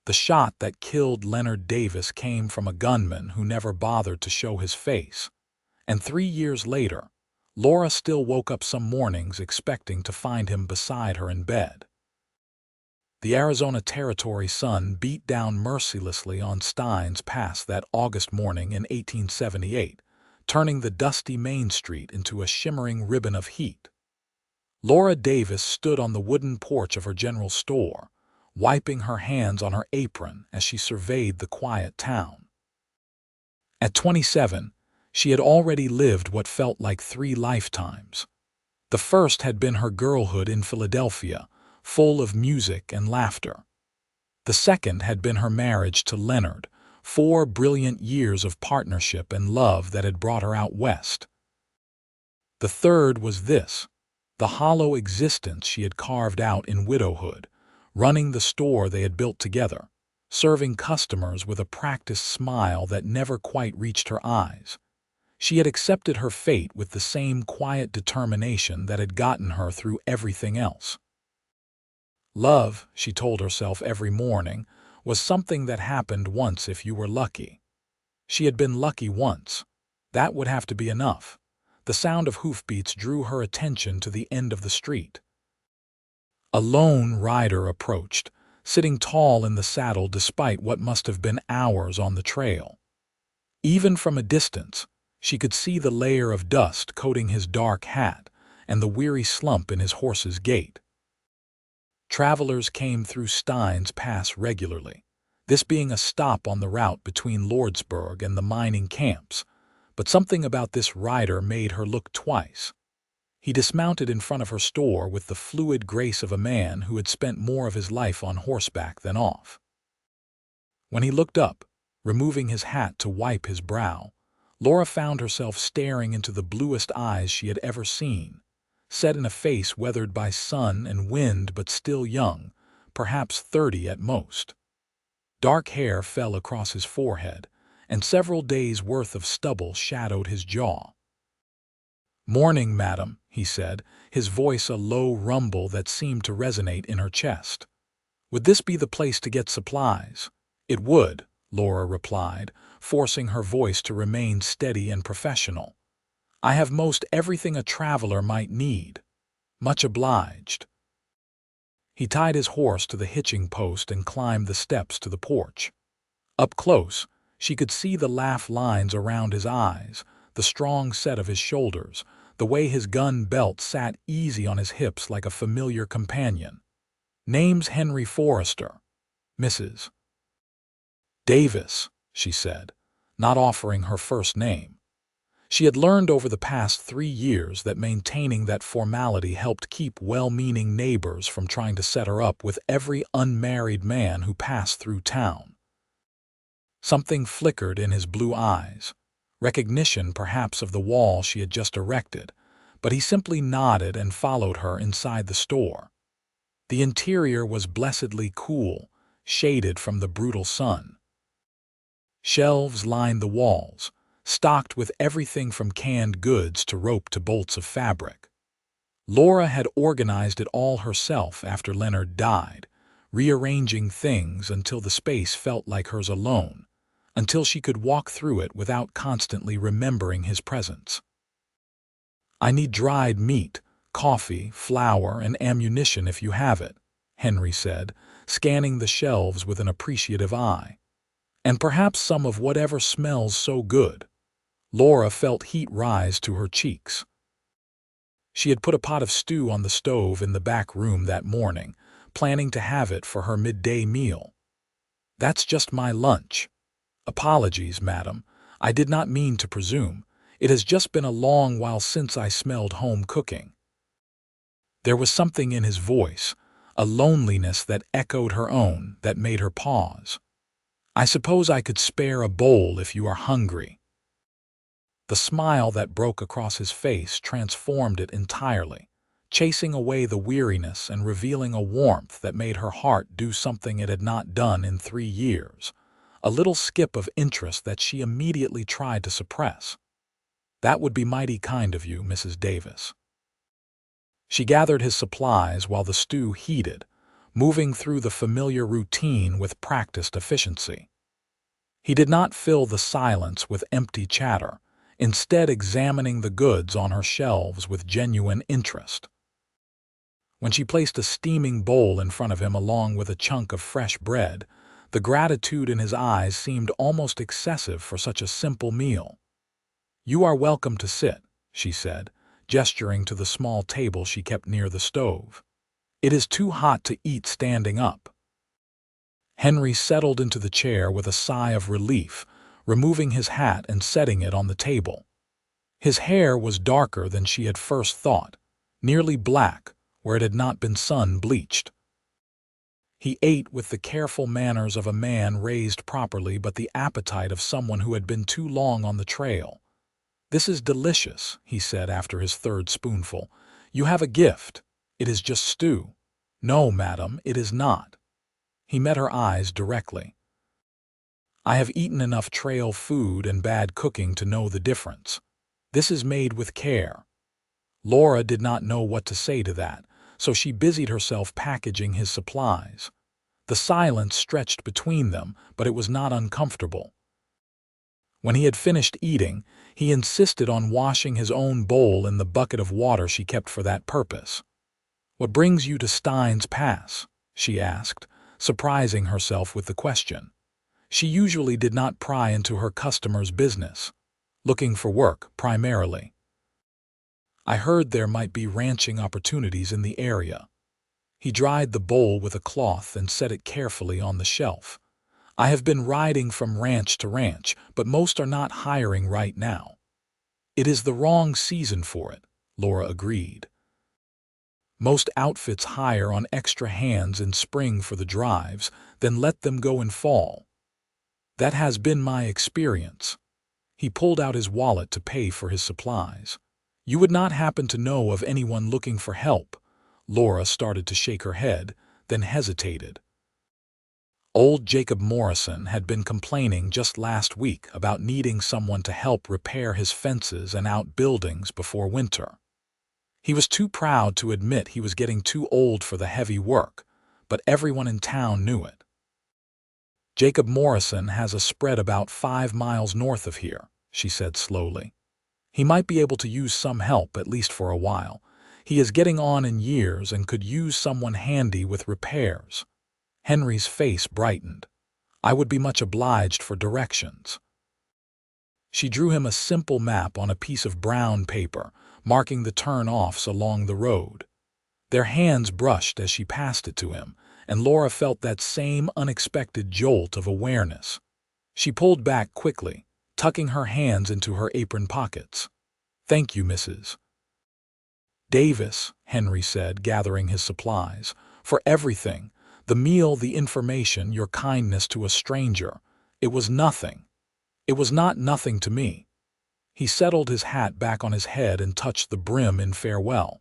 The shot that killed Leonard Davis came from a gunman who never bothered to show his face. And 3 years later, Laura still woke up some mornings expecting to find him beside her in bed. The Arizona Territory sun beat down mercilessly on Steins Pass that August morning in 1878, turning the dusty Main Street into a shimmering ribbon of heat. Laura Davis stood on the wooden porch of her general store, wiping her hands on her apron as she surveyed the quiet town. At 27, she had already lived what felt like 3 lifetimes. The first had been her girlhood in Philadelphia, full of music and laughter. The second had been her marriage to Leonard, 4 brilliant years of partnership and love that had brought her out west. The third was this, the hollow existence she had carved out in widowhood, running the store they had built together, serving customers with a practiced smile that never quite reached her eyes. She had accepted her fate with the same quiet determination that had gotten her through everything else. Love, she told herself every morning, was something that happened once if you were lucky. She had been lucky once. That would have to be enough. The sound of hoofbeats drew her attention to the end of the street. A lone rider approached, sitting tall in the saddle despite what must have been hours on the trail. Even from a distance, she could see the layer of dust coating his dark hat and the weary slump in his horse's gait. Travelers came through Steins Pass regularly, this being a stop on the route between Lordsburg and the mining camps, but something about this rider made her look twice. He dismounted in front of her store with the fluid grace of a man who had spent more of his life on horseback than off. When he looked up, removing his hat to wipe his brow, Laura found herself staring into the bluest eyes she had ever seen, set in a face weathered by sun and wind but still young, perhaps 30 at most. Dark hair fell across his forehead, and several days' worth of stubble shadowed his jaw. "Morning, madam," he said, his voice a low rumble that seemed to resonate in her chest. "Would this be the place to get supplies?" "It would," Laura replied, forcing her voice to remain steady and professional. "I have most everything a traveler might need. Much obliged." He tied his horse to the hitching post and climbed the steps to the porch. Up close, she could see the laugh lines around his eyes, the strong set of his shoulders, the way his gun belt sat easy on his hips like a familiar companion. "Name's Henry Forrester. Mrs. Davis," she said, not offering her first name. She had learned over the past 3 years that maintaining that formality helped keep well-meaning neighbors from trying to set her up with every unmarried man who passed through town. Something flickered in his blue eyes, recognition perhaps of the wall she had just erected, but he simply nodded and followed her inside the store. The interior was blessedly cool, shaded from the brutal sun. Shelves lined the walls, stocked with everything from canned goods to rope to bolts of fabric. Laura had organized it all herself after Leonard died, rearranging things until the space felt like hers alone, until she could walk through it without constantly remembering his presence. "I need dried meat, coffee, flour, and ammunition if you have it," Henry said, scanning the shelves with an appreciative eye. "And perhaps some of whatever smells so good." Laura felt heat rise to her cheeks. She had put a pot of stew on the stove in the back room that morning, planning to have it for her midday meal. "That's just my lunch. Apologies, madam. I did not mean to presume. It has just been a long while since I smelled home cooking." There was something in his voice, a loneliness that echoed her own, that made her pause. "I suppose I could spare a bowl if you are hungry." The smile that broke across his face transformed it entirely, chasing away the weariness and revealing a warmth that made her heart do something it had not done in 3 years, a little skip of interest that she immediately tried to suppress. "That would be mighty kind of you, Mrs. Davis." She gathered his supplies while the stew heated, moving through the familiar routine with practiced efficiency. He did not fill the silence with empty chatter, instead examining the goods on her shelves with genuine interest. When she placed a steaming bowl in front of him along with a chunk of fresh bread, the gratitude in his eyes seemed almost excessive for such a simple meal. "You are welcome to sit," she said, gesturing to the small table she kept near the stove. "It is too hot to eat standing up." Henry settled into the chair with a sigh of relief, removing his hat and setting it on the table. His hair was darker than she had first thought, nearly black where it had not been sun-bleached. He ate with the careful manners of a man raised properly but the appetite of someone who had been too long on the trail. "This is delicious," he said after his third spoonful. "You have a gift. It is just stew." "No, madam, it is not." He met her eyes directly. "I have eaten enough trail food and bad cooking to know the difference. This is made with care." Laura did not know what to say to that, so she busied herself packaging his supplies. The silence stretched between them, but it was not uncomfortable. When he had finished eating, he insisted on washing his own bowl in the bucket of water she kept for that purpose. "What brings you to Stein's Pass?" she asked, surprising herself with the question. She usually did not pry into her customers' business. "Looking for work, primarily. I heard there might be ranching opportunities in the area." He dried the bowl with a cloth and set it carefully on the shelf. "I have been riding from ranch to ranch, but most are not hiring right now." "It is the wrong season for it," Laura agreed. "Most outfits hire on extra hands in spring for the drives, then let them go in fall. That has been my experience." He pulled out his wallet to pay for his supplies. "You would not happen to know of anyone looking for help?" Laura started to shake her head, then hesitated. Old Jacob Morrison had been complaining just last week about needing someone to help repair his fences and outbuildings before winter. He was too proud to admit he was getting too old for the heavy work, but everyone in town knew it. "Jacob Morrison has a spread about 5 miles north of here," she said slowly. "He might be able to use some help, at least for a while. He is getting on in years and could use someone handy with repairs." Henry's face brightened. "I would be much obliged for directions." She drew him a simple map on a piece of brown paper, marking the turn-offs along the road. Their hands brushed as she passed it to him, and Laura felt that same unexpected jolt of awareness. She pulled back quickly, tucking her hands into her apron pockets. "Thank you, Mrs. Davis," Henry said, gathering his supplies, "for everything. The meal, the information, your kindness to a stranger. It was nothing. It was not nothing to me." He settled his hat back on his head and touched the brim in farewell.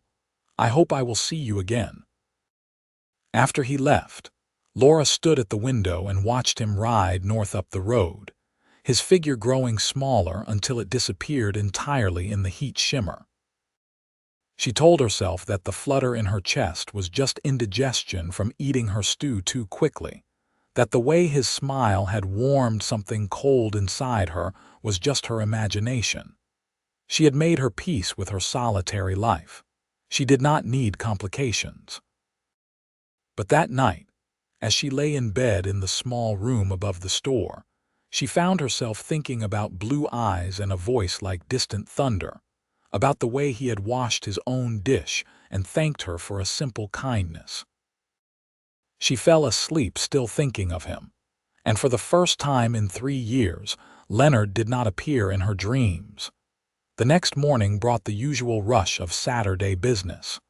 "I hope I will see you again." After he left, Laura stood at the window and watched him ride north up the road, his figure growing smaller until it disappeared entirely in the heat shimmer. She told herself that the flutter in her chest was just indigestion from eating her stew too quickly, that the way his smile had warmed something cold inside her was just her imagination. She had made her peace with her solitary life. She did not need complications. But that night, as she lay in bed in the small room above the store, she found herself thinking about blue eyes and a voice like distant thunder, about the way he had washed his own dish and thanked her for a simple kindness. She fell asleep still thinking of him, and for the first time in 3 years, Leonard did not appear in her dreams. The next morning brought the usual rush of Saturday business.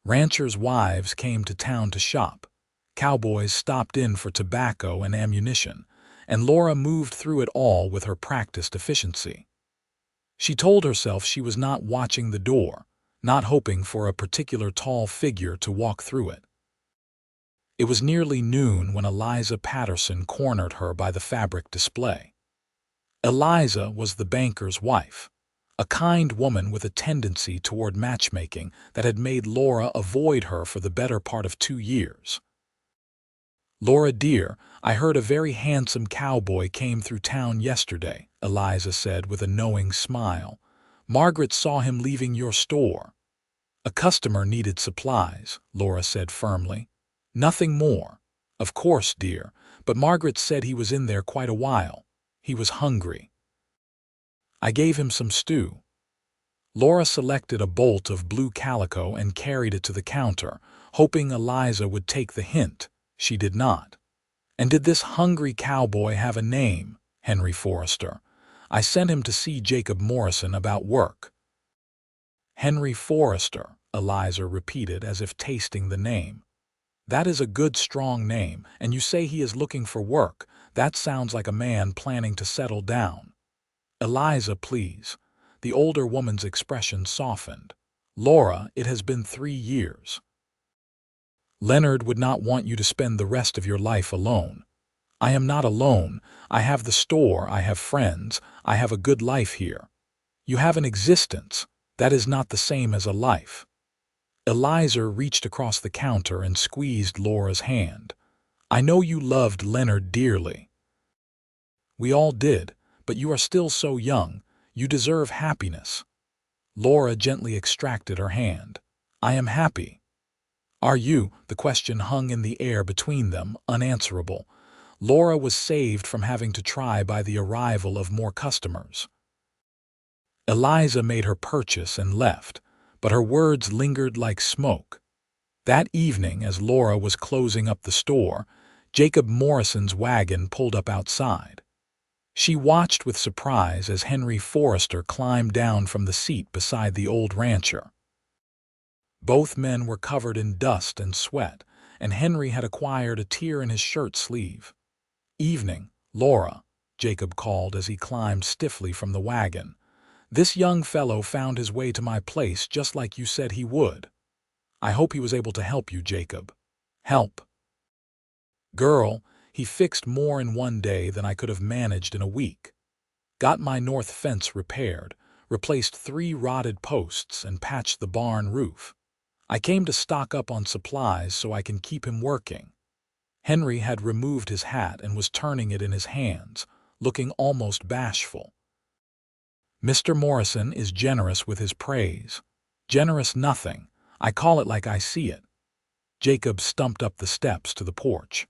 Ranchers' wives came to town to shop, cowboys stopped in for tobacco and ammunition, and Laura moved through it all with her practiced efficiency. She told herself she was not watching the door, not hoping for a particular tall figure to walk through it. It was nearly noon when Eliza Patterson cornered her by the fabric display. Eliza was the banker's wife, a kind woman with a tendency toward matchmaking that had made Laura avoid her for the better part of 2 years. "Laura, dear, I heard a very handsome cowboy came through town yesterday," Eliza said with a knowing smile. "Margaret saw him leaving your store." "A customer needed supplies," Laura said firmly. "Nothing more." "Of course, dear, but Margaret said he was in there quite a while. He was hungry. I gave him some stew." Laura selected a bolt of blue calico and carried it to the counter, hoping Eliza would take the hint. She did not. "And did this hungry cowboy have a name?" "Henry Forrester. I sent him to see Jacob Morrison about work." "Henry Forrester," Eliza repeated as if tasting the name. "That is a good, strong name, and you say he is looking for work. That sounds like a man planning to settle down." "Eliza, please." The older woman's expression softened. "Laura, it has been 3 years. Leonard would not want you to spend the rest of your life alone." "I am not alone. I have the store, I have friends, I have a good life here." "You have an existence. That is not the same as a life." Eliza reached across the counter and squeezed Laura's hand. "I know you loved Leonard dearly." "We all did, but you are still so young. You deserve happiness." Laura gently extracted her hand. "I am happy." "Are you?" The question hung in the air between them, unanswerable. Laura was saved from having to try by the arrival of more customers. Eliza made her purchase and left, but her words lingered like smoke. That evening, as Laura was closing up the store, Jacob Morrison's wagon pulled up outside. She watched with surprise as Henry Forrester climbed down from the seat beside the old rancher. Both men were covered in dust and sweat, and Henry had acquired a tear in his shirt sleeve. "Evening, Laura," Jacob called as he climbed stiffly from the wagon. "This young fellow found his way to my place just like you said he would. I hope he was able to help you, Jacob." "Help?" "Girl, he fixed more in one day than I could have managed in a week. Got my north fence repaired, replaced 3 rotted posts, and patched the barn roof. I came to stock up on supplies so I can keep him working." Henry had removed his hat and was turning it in his hands, looking almost bashful. "Mr. Morrison is generous with his praise." "Generous nothing. I call it like I see it." Jacob stumped up the steps to the porch.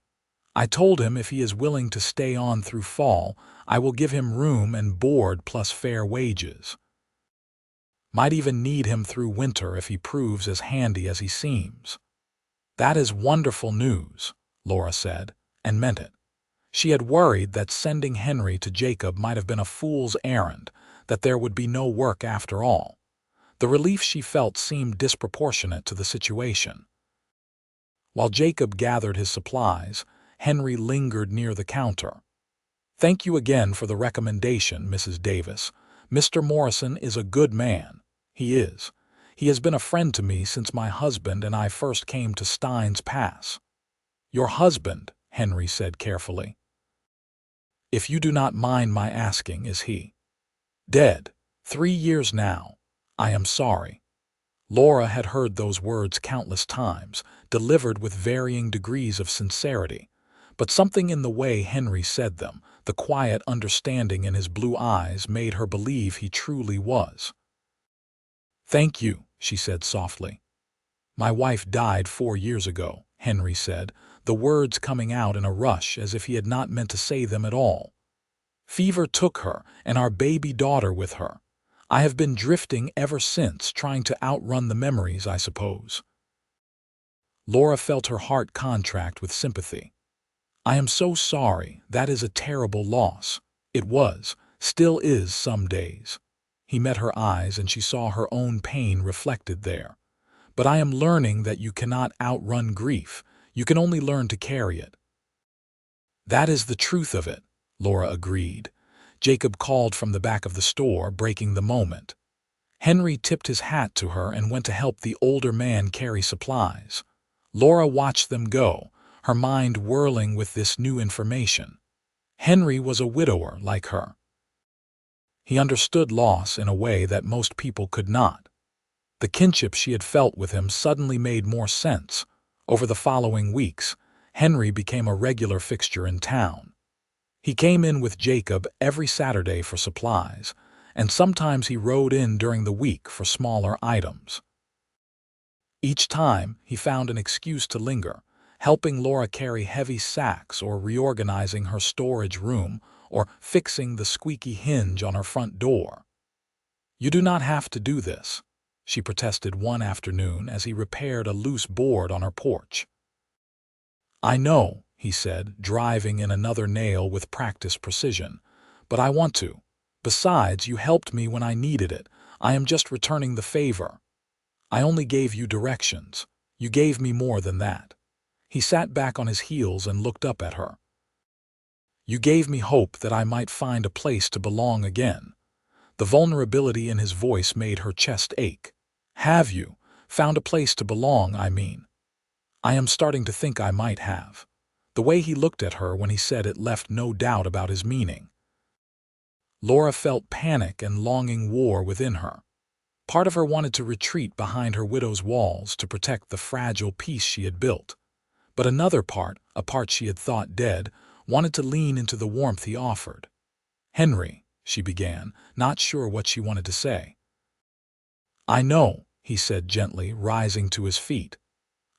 "I told him if he is willing to stay on through fall, I will give him room and board plus fair wages. Might even need him through winter if he proves as handy as he seems." "That is wonderful news," Laura said, and meant it. She had worried that sending Henry to Jacob might have been a fool's errand, that there would be no work after all. The relief she felt seemed disproportionate to the situation. While Jacob gathered his supplies, Henry lingered near the counter. "Thank you again for the recommendation, Mrs. Davis. Mr. Morrison is a good man. He is. He has been a friend to me since my husband and I first came to Stein's Pass." "Your husband," Henry said carefully. "If you do not mind my asking, is he?" "Dead. 3 years now. I am sorry." Laura had heard those words countless times, delivered with varying degrees of sincerity, but something in the way Henry said them, the quiet understanding in his blue eyes, made her believe he truly was. "Thank you," she said softly. "My wife died 4 years ago," Henry said, the words coming out in a rush as if he had not meant to say them at all. "Fever took her, and our baby daughter with her. I have been drifting ever since, trying to outrun the memories, I suppose." Laura felt her heart contract with sympathy. "I am so sorry. That is a terrible loss. It was, still is some days." He met her eyes and she saw her own pain reflected there. "But I am learning that you cannot outrun grief. You can only learn to carry it." "That is the truth of it," Laura agreed. Jacob called from the back of the store, breaking the moment. Henry tipped his hat to her and went to help the older man carry supplies. Laura watched them go, her mind whirling with this new information. Henry was a widower like her. He understood loss in a way that most people could not. The kinship she had felt with him suddenly made more sense. Over the following weeks, Henry became a regular fixture in town. He came in with Jacob every Saturday for supplies, and sometimes he rode in during the week for smaller items. Each time, he found an excuse to linger, helping Laura carry heavy sacks or reorganizing her storage room or fixing the squeaky hinge on her front door. "You do not have to do this," she protested one afternoon as he repaired a loose board on her porch. "I know," he said, driving in another nail with practiced precision, "but I want to. Besides, you helped me when I needed it. I am just returning the favor. I only gave you directions. You gave me more than that." He sat back on his heels and looked up at her. "You gave me hope that I might find a place to belong again." The vulnerability in his voice made her chest ache. "Have you found a place to belong, I mean?" "I am starting to think I might have." The way he looked at her when he said it left no doubt about his meaning. Laura felt panic and longing war within her. Part of her wanted to retreat behind her widow's walls to protect the fragile peace she had built. But another part, a part she had thought dead, wanted to lean into the warmth he offered. "Henry," she began, not sure what she wanted to say. "I know," he said gently, rising to his feet.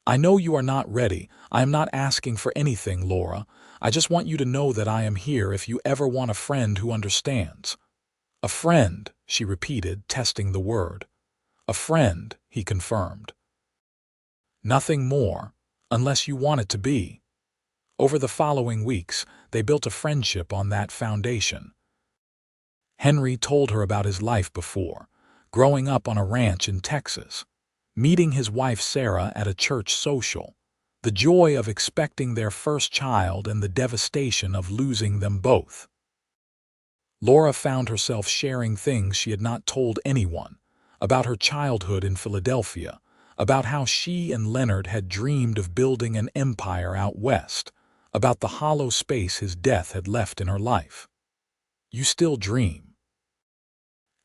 "I know you are not ready. I am not asking for anything, Laura. I just want you to know that I am here if you ever want a friend who understands." "A friend," she repeated, testing the word. "A friend," he confirmed. "Nothing more, unless you want it to be." Over the following weeks, they built a friendship on that foundation. Henry told her about his life before, growing up on a ranch in Texas, meeting his wife Sarah at a church social, the joy of expecting their first child and the devastation of losing them both. Laura found herself sharing things she had not told anyone, about her childhood in Philadelphia, about how she and Leonard had dreamed of building an empire out west, about the hollow space his death had left in her life. "You still dream?"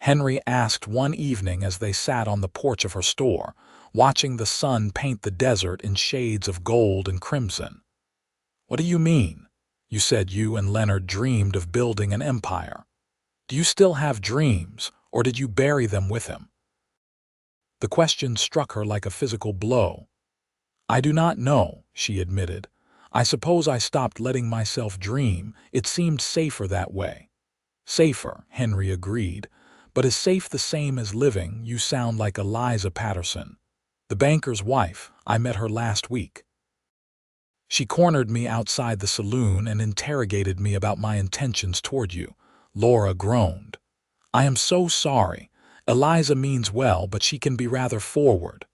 Henry asked one evening as they sat on the porch of her store, watching the sun paint the desert in shades of gold and crimson. "What do you mean? You said you and Leonard dreamed of building an empire. Do you still have dreams, or did you bury them with him?" The question struck her like a physical blow. "I do not know," she admitted. "I suppose I stopped letting myself dream. It seemed safer that way." "Safer," Henry agreed. "But is safe the same as living? You sound like Eliza Patterson, the banker's wife. I met her last week. She cornered me outside the saloon and interrogated me about my intentions toward you." Laura groaned. "I am so sorry. Eliza means well, but she can be rather forward."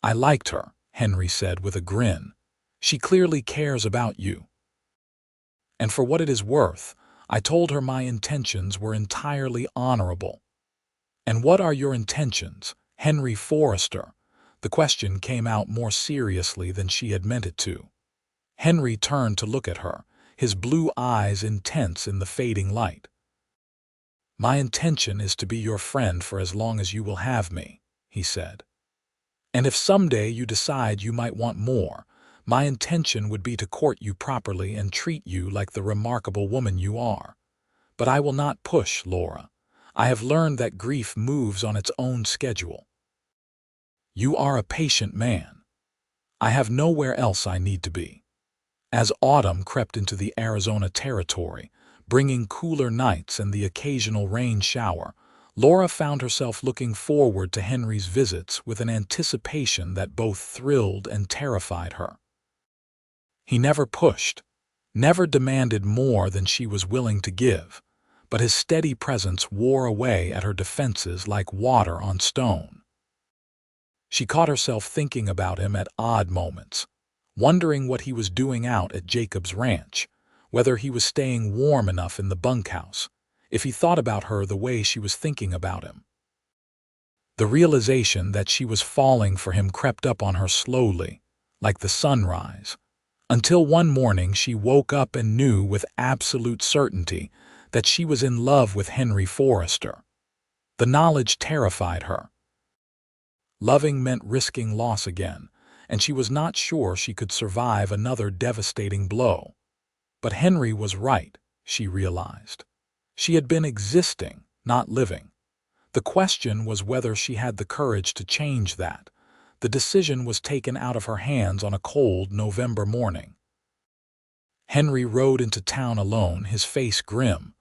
"I liked her," Henry said with a grin. "She clearly cares about you." "And for what it is worth, I told her my intentions were entirely honorable." "And what are your intentions, Henry Forrester?" The question came out more seriously than she had meant it to. Henry turned to look at her, his blue eyes intense in the fading light. "My intention is to be your friend for as long as you will have me," he said. "And if someday you decide you might want more, my intention would be to court you properly and treat you like the remarkable woman you are. But I will not push, Laura. I have learned that grief moves on its own schedule. You are a patient man. I have nowhere else I need to be." As autumn crept into the Arizona territory, bringing cooler nights and the occasional rain shower, Laura found herself looking forward to Henry's visits with an anticipation that both thrilled and terrified her. He never pushed, never demanded more than she was willing to give, but his steady presence wore away at her defenses like water on stone. She caught herself thinking about him at odd moments, wondering what he was doing out at Jacob's ranch, whether he was staying warm enough in the bunkhouse, if he thought about her the way she was thinking about him. The realization that she was falling for him crept up on her slowly, like the sunrise, until one morning she woke up and knew with absolute certainty that she was in love with Henry Forrester. The knowledge terrified her. Loving meant risking loss again, and she was not sure she could survive another devastating blow. But Henry was right, she realized. She had been existing, not living. The question was whether she had the courage to change that. The decision was taken out of her hands on a cold November morning. Henry rode into town alone, his face grim.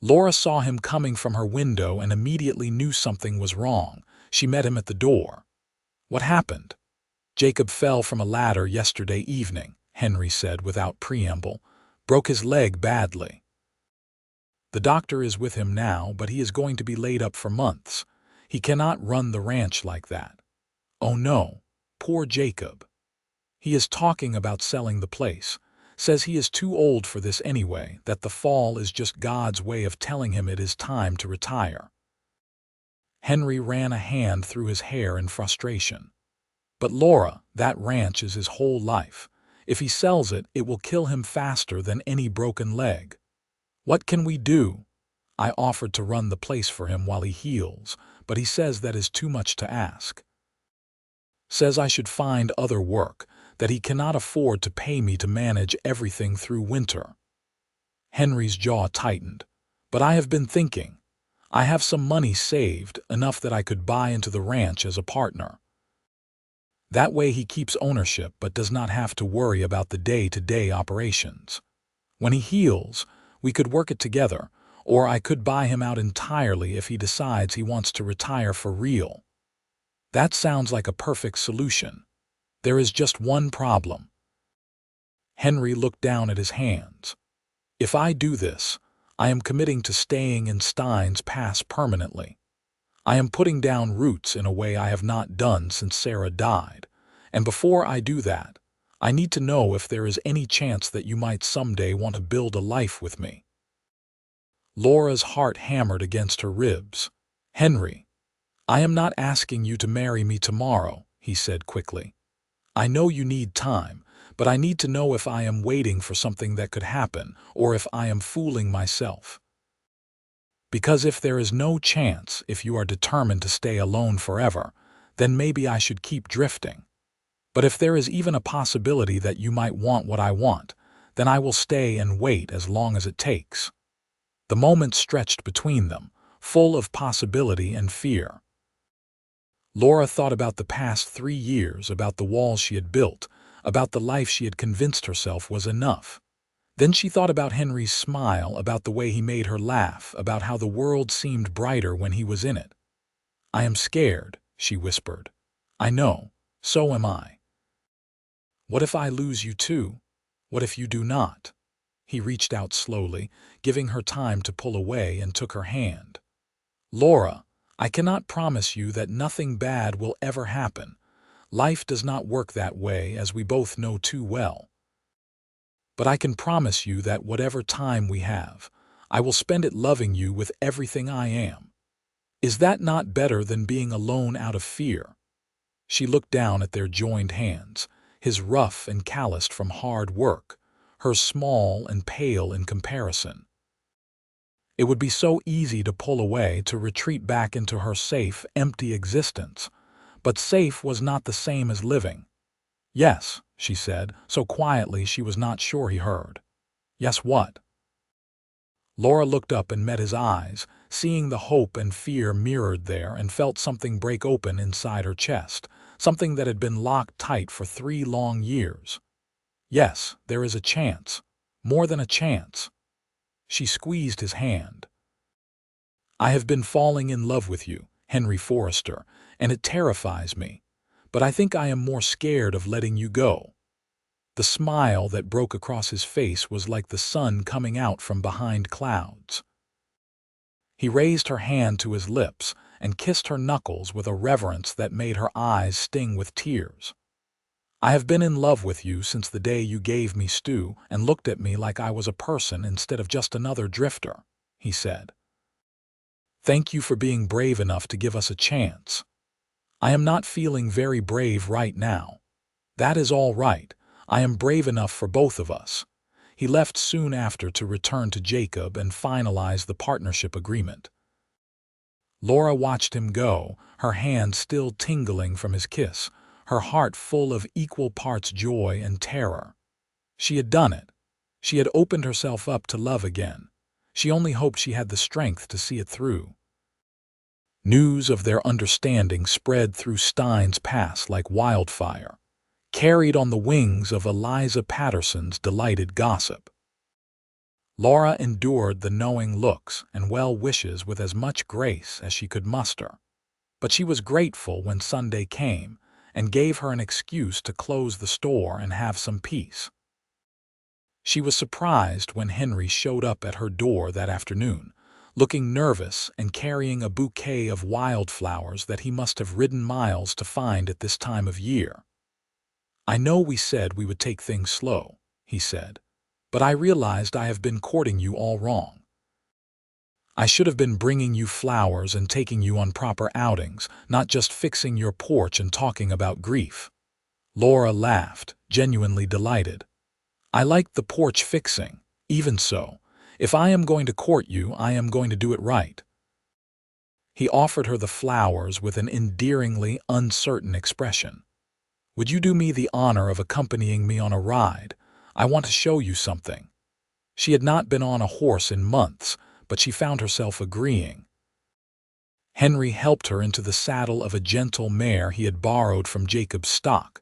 Laura saw him coming from her window and immediately knew something was wrong. She met him at the door. "What happened?" "Jacob fell from a ladder yesterday evening," Henry said without preamble. "Broke his leg badly. The doctor is with him now, but he is going to be laid up for months. He cannot run the ranch like that." "Oh no, poor Jacob." "He is talking about selling the place. Says he is too old for this anyway, that the fall is just God's way of telling him it is time to retire." Henry ran a hand through his hair in frustration. "But Laura, that ranch is his whole life. If he sells it, it will kill him faster than any broken leg. What can we do?" "I offered to run the place for him while he heals, but he says that is too much to ask. Says I should find other work, that he cannot afford to pay me to manage everything through winter." Henry's jaw tightened. "But I have been thinking. I have some money saved, enough that I could buy into the ranch as a partner. That way he keeps ownership but does not have to worry about the day-to-day operations. When he heals, we could work it together, or I could buy him out entirely if he decides he wants to retire for real." "That sounds like a perfect solution. There is just one problem." Henry looked down at his hands. "If I do this, I am committing to staying in Stein's Pass permanently. I am putting down roots in a way I have not done since Sarah died, and before I do that, I need to know if there is any chance that you might someday want to build a life with me." Laura's heart hammered against her ribs. "Henry, I am not asking you to marry me tomorrow," he said quickly. "I know you need time, but I need to know if I am waiting for something that could happen, or if I am fooling myself. Because if there is no chance, if you are determined to stay alone forever, then maybe I should keep drifting. But if there is even a possibility that you might want what I want, then I will stay and wait as long as it takes." The moment stretched between them, full of possibility and fear. Laura thought about the past 3 years, about the walls she had built, about the life she had convinced herself was enough. Then she thought about Henry's smile, about the way he made her laugh, about how the world seemed brighter when he was in it. "I am scared," she whispered. "I know, so am I." "What if I lose you too? What if you do not?" He reached out slowly, giving her time to pull away, and took her hand. "Laura, I cannot promise you that nothing bad will ever happen. Life does not work that way, as we both know too well. But I can promise you that whatever time we have, I will spend it loving you with everything I am. Is that not better than being alone out of fear?" She looked down at their joined hands, his rough and calloused from hard work, hers small and pale in comparison. It would be so easy to pull away, to retreat back into her safe, empty existence. But safe was not the same as living. "Yes," she said, so quietly she was not sure he heard. "Yes, what?" Laura looked up and met his eyes, seeing the hope and fear mirrored there, and felt something break open inside her chest, something that had been locked tight for 3 long years. "Yes, there is a chance. More than a chance." She squeezed his hand. "I have been falling in love with you, Henry Forrester, and it terrifies me. But I think I am more scared of letting you go." The smile that broke across his face was like the sun coming out from behind clouds. He raised her hand to his lips and kissed her knuckles with a reverence that made her eyes sting with tears. "I have been in love with you since the day you gave me Stu and looked at me like I was a person instead of just another drifter," he said. "Thank you for being brave enough to give us a chance. I am not feeling very brave right now. That is all right. I am brave enough for both of us." He left soon after to return to Jacob and finalize the partnership agreement. Laura watched him go, her hand still tingling from his kiss, her heart full of equal parts joy and terror. She had done it. She had opened herself up to love again. She only hoped she had the strength to see it through. News of their understanding spread through Stein's Pass like wildfire, carried on the wings of Eliza Patterson's delighted gossip. Laura endured the knowing looks and well wishes with as much grace as she could muster, but she was grateful when Sunday came and gave her an excuse to close the store and have some peace. She was surprised when Henry showed up at her door that afternoon, looking nervous and carrying a bouquet of wildflowers that he must have ridden miles to find at this time of year. "I know we said we would take things slow," he said, "but I realized I have been courting you all wrong. I should have been bringing you flowers and taking you on proper outings, not just fixing your porch and talking about grief." Laura laughed, genuinely delighted. "I like the porch fixing. Even so, if I am going to court you, I am going to do it right." He offered her the flowers with an endearingly uncertain expression. "Would you do me the honor of accompanying me on a ride? I want to show you something." She had not been on a horse in months, but she found herself agreeing. Henry helped her into the saddle of a gentle mare he had borrowed from Jacob's stock,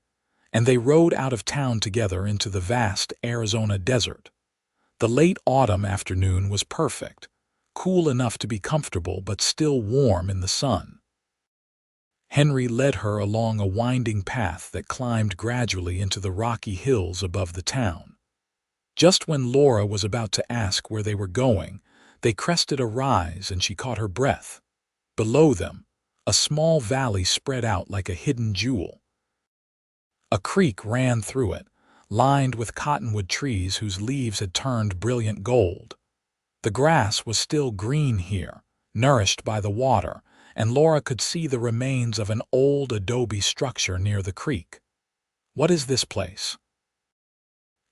and they rode out of town together into the vast Arizona desert. The late autumn afternoon was perfect, cool enough to be comfortable but still warm in the sun. Henry led her along a winding path that climbed gradually into the rocky hills above the town. Just when Laura was about to ask where they were going, they crested a rise and she caught her breath. Below them, a small valley spread out like a hidden jewel. A creek ran through it, lined with cottonwood trees whose leaves had turned brilliant gold. The grass was still green here, nourished by the water, and Laura could see the remains of an old adobe structure near the creek. "What is this place?"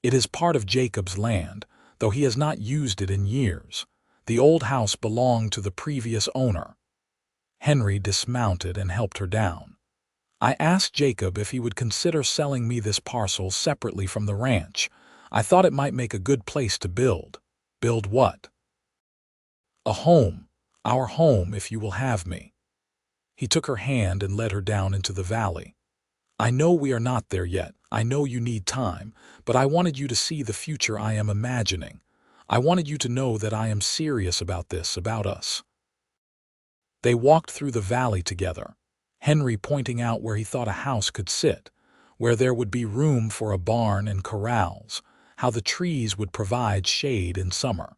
"It is part of Jacob's land, though he has not used it in years. The old house belonged to the previous owner." Henry dismounted and helped her down. "I asked Jacob if he would consider selling me this parcel separately from the ranch. I thought it might make a good place to build." "Build what?" "A home. Our home, if you will have me." He took her hand and led her down into the valley. "I know we are not there yet. I know you need time, but I wanted you to see the future I am imagining. I wanted you to know that I am serious about this, about us." They walked through the valley together, Henry pointing out where he thought a house could sit, where there would be room for a barn and corrals, how the trees would provide shade in summer.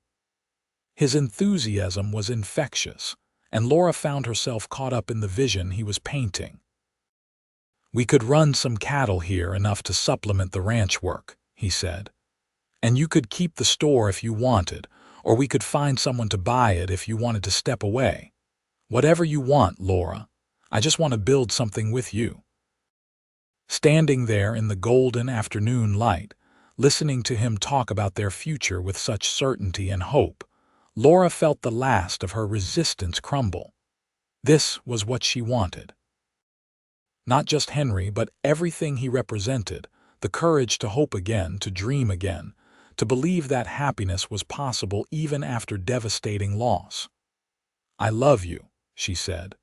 His enthusiasm was infectious, and Laura found herself caught up in the vision he was painting. "We could run some cattle here, enough to supplement the ranch work," he said. "And you could keep the store if you wanted, or we could find someone to buy it if you wanted to step away. Whatever you want, Laura. I just want to build something with you." Standing there in the golden afternoon light, listening to him talk about their future with such certainty and hope, Laura felt the last of her resistance crumble. This was what she wanted. Not just Henry, but everything he represented, the courage to hope again, to dream again, to believe that happiness was possible even after devastating loss. "I love you," she said,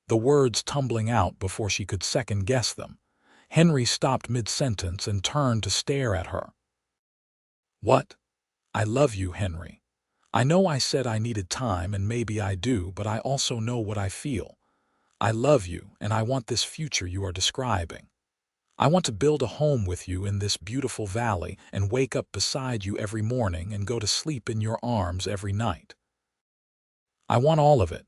the words tumbling out before she could second-guess them. Henry stopped mid-sentence and turned to stare at her. "What?" "I love you, Henry. I know I said I needed time, and maybe I do, but I also know what I feel. I love you, and I want this future you are describing. I want to build a home with you in this beautiful valley and wake up beside you every morning and go to sleep in your arms every night. I want all of it."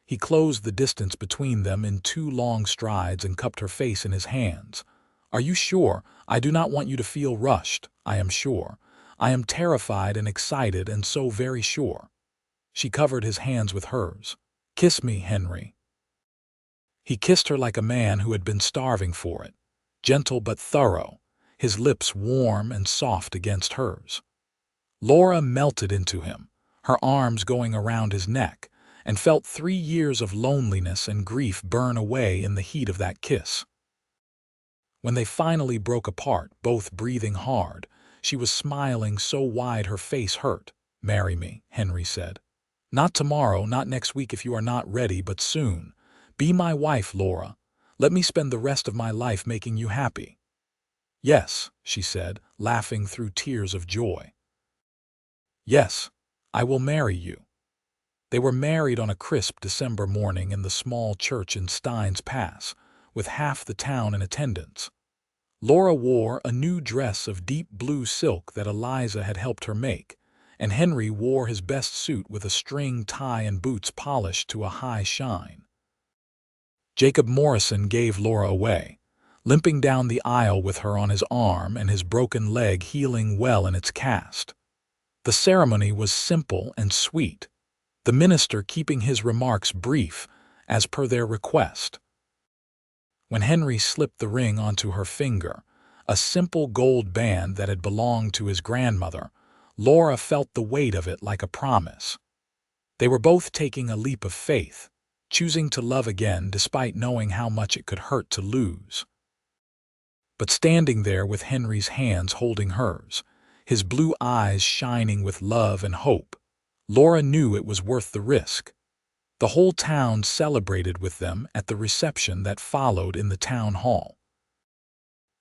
He closed the distance between them in 2 long strides and cupped her face in his hands. "Are you sure? I do not want you to feel rushed. I am sure. I am terrified and excited and so very sure." She covered his hands with hers. "Kiss me, Henry." He kissed her like a man who had been starving for it, gentle but thorough, his lips warm and soft against hers. Laura melted into him, her arms going around his neck, and felt 3 years of loneliness and grief burn away in the heat of that kiss. When they finally broke apart, both breathing hard, she was smiling so wide her face hurt. "Marry me," Henry said. "Not tomorrow, not next week if you are not ready, but soon. Be my wife, Laura. Let me spend the rest of my life making you happy." "Yes," she said, laughing through tears of joy. "Yes, I will marry you." They were married on a crisp December morning in the small church in Steins Pass, with half the town in attendance. Laura wore a new dress of deep blue silk that Eliza had helped her make, and Henry wore his best suit with a string tie and boots polished to a high shine. Jacob Morrison gave Laura away, limping down the aisle with her on his arm and his broken leg healing well in its cast. The ceremony was simple and sweet, the minister keeping his remarks brief, as per their request. When Henry slipped the ring onto her finger, a simple gold band that had belonged to his grandmother, Laura felt the weight of it like a promise. They were both taking a leap of faith, choosing to love again despite knowing how much it could hurt to lose. But standing there with Henry's hands holding hers, his blue eyes shining with love and hope, Laura knew it was worth the risk. The whole town celebrated with them at the reception that followed in the town hall.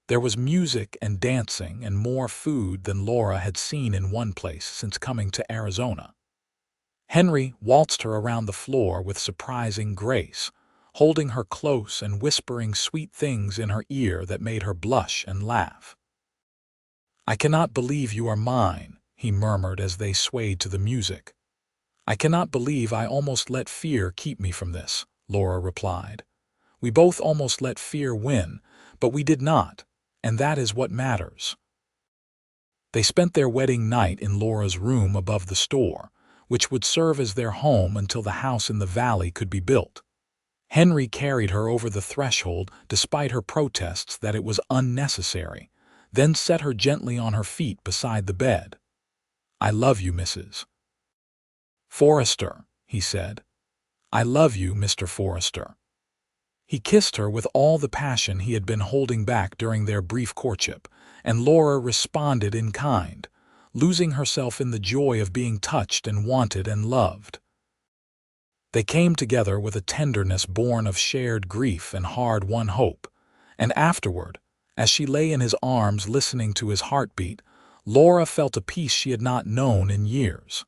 There was music and dancing and more food than Laura had seen in one place since coming to Arizona. Henry waltzed her around the floor with surprising grace, holding her close and whispering sweet things in her ear that made her blush and laugh. "I cannot believe you are mine," he murmured as they swayed to the music. "I cannot believe I almost let fear keep me from this," Laura replied. "We both almost let fear win, but we did not, and that is what matters." They spent their wedding night in Laura's room above the store, which would serve as their home until the house in the valley could be built. Henry carried her over the threshold despite her protests that it was unnecessary, then set her gently on her feet beside the bed. "I love you, Mrs. Forrester," he said. "I love you, Mr. Forrester." He kissed her with all the passion he had been holding back during their brief courtship, and Laura responded in kind, losing herself in the joy of being touched and wanted and loved. They came together with a tenderness born of shared grief and hard-won hope, and afterward, as she lay in his arms listening to his heartbeat, Laura felt a peace she had not known in years.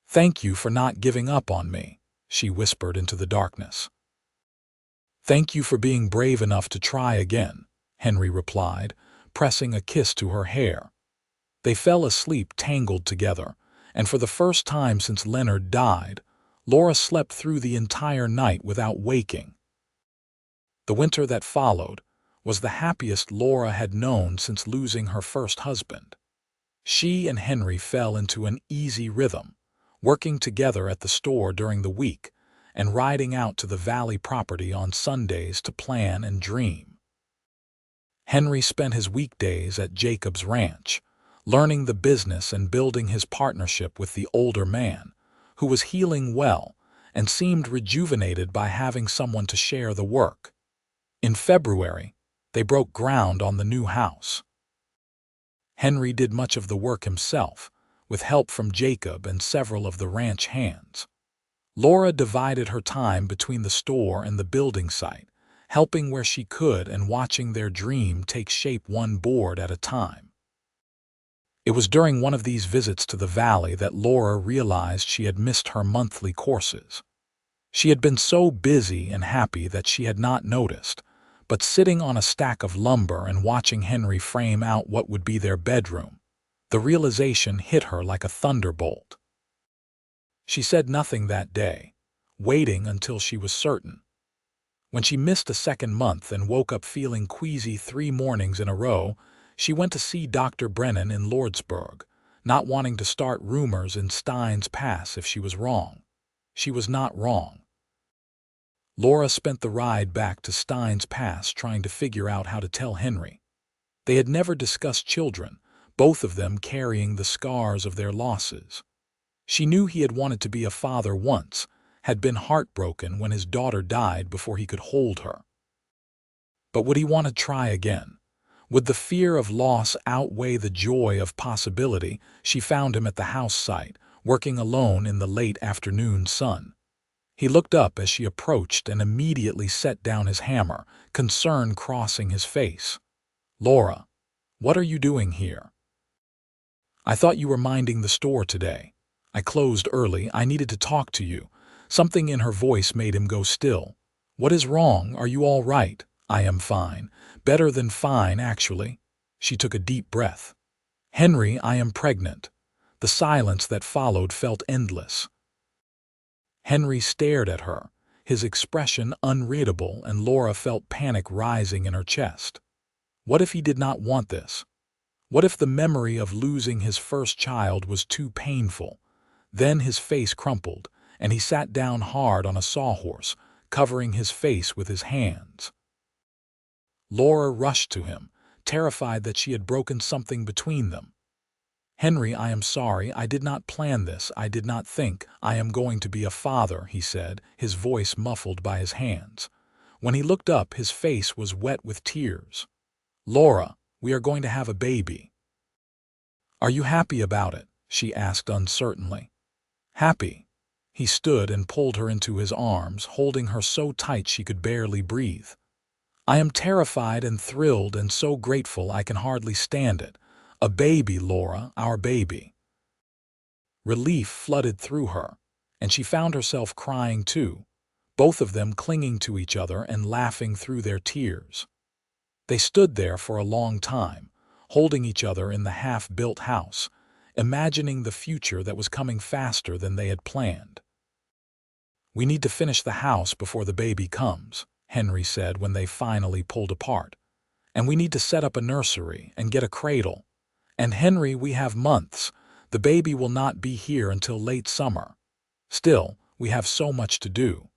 "Thank you for not giving up on me," she whispered into the darkness. "Thank you for being brave enough to try again," Henry replied, pressing a kiss to her hair. They fell asleep tangled together, and for the first time since Leonard died, Laura slept through the entire night without waking. The winter that followed was the happiest Laura had known since losing her first husband. She and Henry fell into an easy rhythm, working together at the store during the week and riding out to the valley property on Sundays to plan and dream. Henry spent his weekdays at Jacob's ranch, learning the business and building his partnership with the older man, who was healing well and seemed rejuvenated by having someone to share the work. In February, they broke ground on the new house. Henry did much of the work himself, with help from Jacob and several of the ranch hands. Laura divided her time between the store and the building site, helping where she could and watching their dream take shape one board at a time. It was during one of these visits to the valley that Laura realized she had missed her monthly courses. She had been so busy and happy that she had not noticed, but sitting on a stack of lumber and watching Henry frame out what would be their bedroom, the realization hit her like a thunderbolt. She said nothing that day, waiting until she was certain. When she missed a second month and woke up feeling queasy 3 mornings in a row, she went to see Dr. Brennan in Lordsburg, not wanting to start rumors in Steins Pass if she was wrong. She was not wrong. Laura spent the ride back to Steins Pass trying to figure out how to tell Henry. They had never discussed children, both of them carrying the scars of their losses. She knew he had wanted to be a father once, had been heartbroken when his daughter died before he could hold her. But would he want to try again? Would the fear of loss outweigh the joy of possibility? She found him at the house site, working alone in the late afternoon sun. He looked up as she approached and immediately set down his hammer, concern crossing his face. "Laura, what are you doing here?" "I thought you were minding the store today. I closed early. I needed to talk to you." Something in her voice made him go still. "What is wrong? Are you all right?" "I am fine. Better than fine, actually." She took a deep breath. "Henry, I am pregnant." The silence that followed felt endless. Henry stared at her, his expression unreadable, and Laura felt panic rising in her chest. What if he did not want this? What if the memory of losing his first child was too painful? Then his face crumpled, and he sat down hard on a sawhorse, covering his face with his hands. Laura rushed to him, terrified that she had broken something between them. "Henry, I am sorry. I did not plan this. I did not think I am going to be a father," he said, his voice muffled by his hands. When he looked up, his face was wet with tears. "Laura, we are going to have a baby." "Are you happy about it?" she asked uncertainly. "Happy?" He stood and pulled her into his arms, holding her so tight she could barely breathe. "I am terrified and thrilled and so grateful I can hardly stand it. A baby, Laura, our baby." Relief flooded through her, and she found herself crying too, both of them clinging to each other and laughing through their tears. They stood there for a long time, holding each other in the half-built house, imagining the future that was coming faster than they had planned. "We need to finish the house before the baby comes," Henry said when they finally pulled apart. "And we need to set up a nursery and get a cradle. And Henry, we have months. The baby will not be here until late summer. Still, we have so much to do."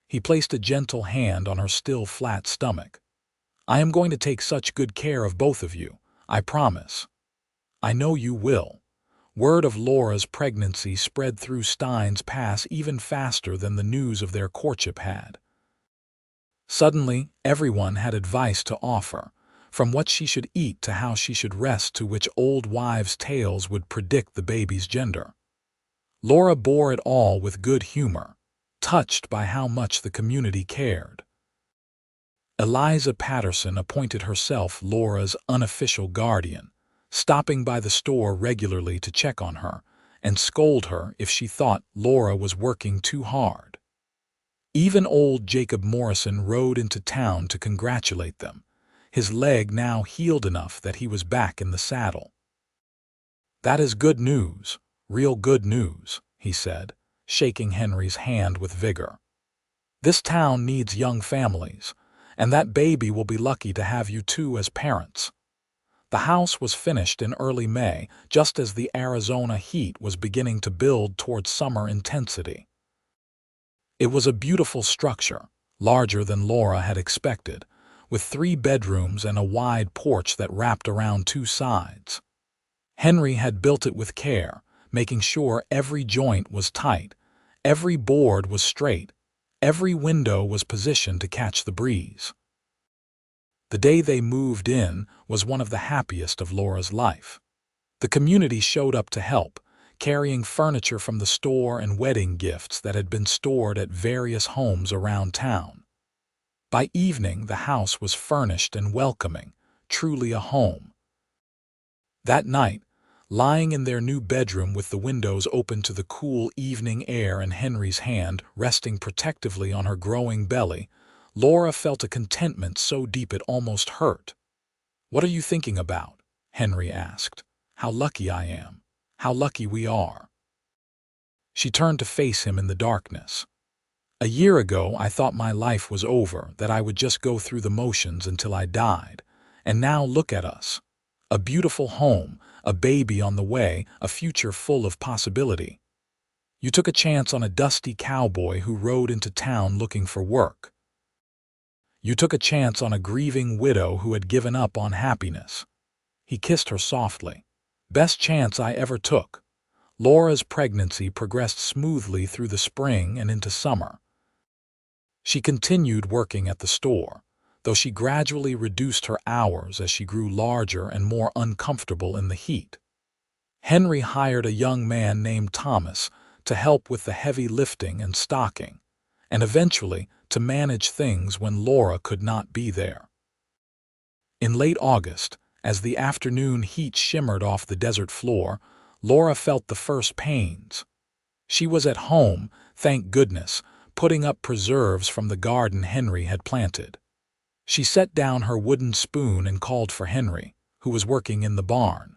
He placed a gentle hand on her still flat stomach. "I am going to take such good care of both of you, I promise." "I know you will." Word of Laura's pregnancy spread through Stein's Pass even faster than the news of their courtship had. Suddenly, everyone had advice to offer, from what she should eat to how she should rest, to which old wives' tales would predict the baby's gender. Laura bore it all with good humor, touched by how much the community cared. Eliza Patterson appointed herself Laura's unofficial guardian, stopping by the store regularly to check on her and scold her if she thought Laura was working too hard. Even old Jacob Morrison rode into town to congratulate them, his leg now healed enough that he was back in the saddle. "That is good news, real good news," he said, shaking Henry's hand with vigor. "This town needs young families, and that baby will be lucky to have you two as parents." The house was finished in early May, just as the Arizona heat was beginning to build toward summer intensity. It was a beautiful structure, larger than Laura had expected, with 3 bedrooms and a wide porch that wrapped around 2 sides. Henry had built it with care, making sure every joint was tight, every board was straight, every window was positioned to catch the breeze. The day they moved in was one of the happiest of Laura's life. The community showed up to help, carrying furniture from the store and wedding gifts that had been stored at various homes around town. By evening, the house was furnished and welcoming, truly a home. That night, lying in their new bedroom with the windows open to the cool evening air and Henry's hand resting protectively on her growing belly, Laura felt a contentment so deep it almost hurt. "What are you thinking about?" Henry asked. "How lucky I am. How lucky we are." She turned to face him in the darkness. "A year ago, I thought my life was over, that I would just go through the motions until I died. And now look at us. A beautiful home, a baby on the way, a future full of possibility. You took a chance on a dusty cowboy who rode into town looking for work. You took a chance on a grieving widow who had given up on happiness. He kissed her softly. Best chance I ever took. Laura's pregnancy progressed smoothly through the spring and into summer. She continued working at the store, though she gradually reduced her hours as she grew larger and more uncomfortable in the heat. Henry hired a young man named Thomas to help with the heavy lifting and stocking, and eventually to manage things when Laura could not be there. In late August, as the afternoon heat shimmered off the desert floor, Laura felt the first pains. She was at home, thank goodness, putting up preserves from the garden Henry had planted. She set down her wooden spoon and called for Henry, who was working in the barn.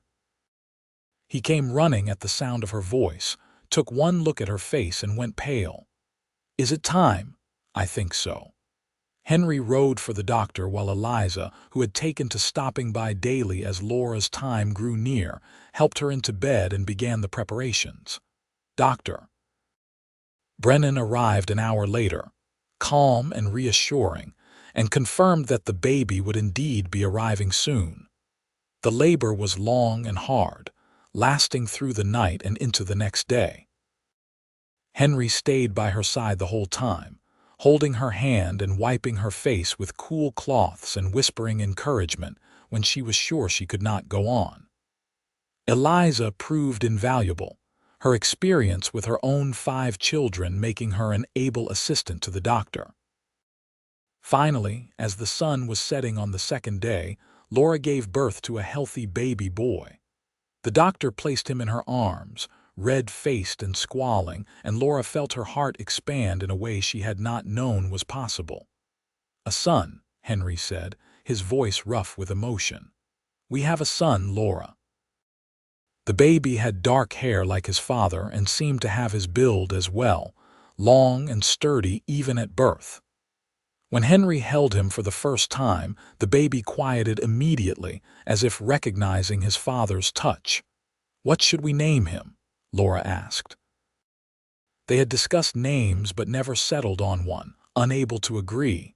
He came running at the sound of her voice, took one look at her face and went pale. "Is it time?" "I think so." Henry rode for the doctor while Eliza, who had taken to stopping by daily as Laura's time grew near, helped her into bed and began the preparations. Dr. Brennan arrived an hour later, calm and reassuring, and confirmed that the baby would indeed be arriving soon. The labor was long and hard, lasting through the night and into the next day. Henry stayed by her side the whole time, holding her hand and wiping her face with cool cloths and whispering encouragement when she was sure she could not go on. Eliza proved invaluable, her experience with her own 5 children making her an able assistant to the doctor. Finally, as the sun was setting on the second day, Laura gave birth to a healthy baby boy. The doctor placed him in her arms, red-faced and squalling, and Laura felt her heart expand in a way she had not known was possible. "A son," Henry said, his voice rough with emotion. "We have a son, Laura." The baby had dark hair like his father and seemed to have his build as well, long and sturdy even at birth. When Henry held him for the first time, the baby quieted immediately, as if recognizing his father's touch. "What should we name him?" Laura asked. They had discussed names but never settled on one, unable to agree.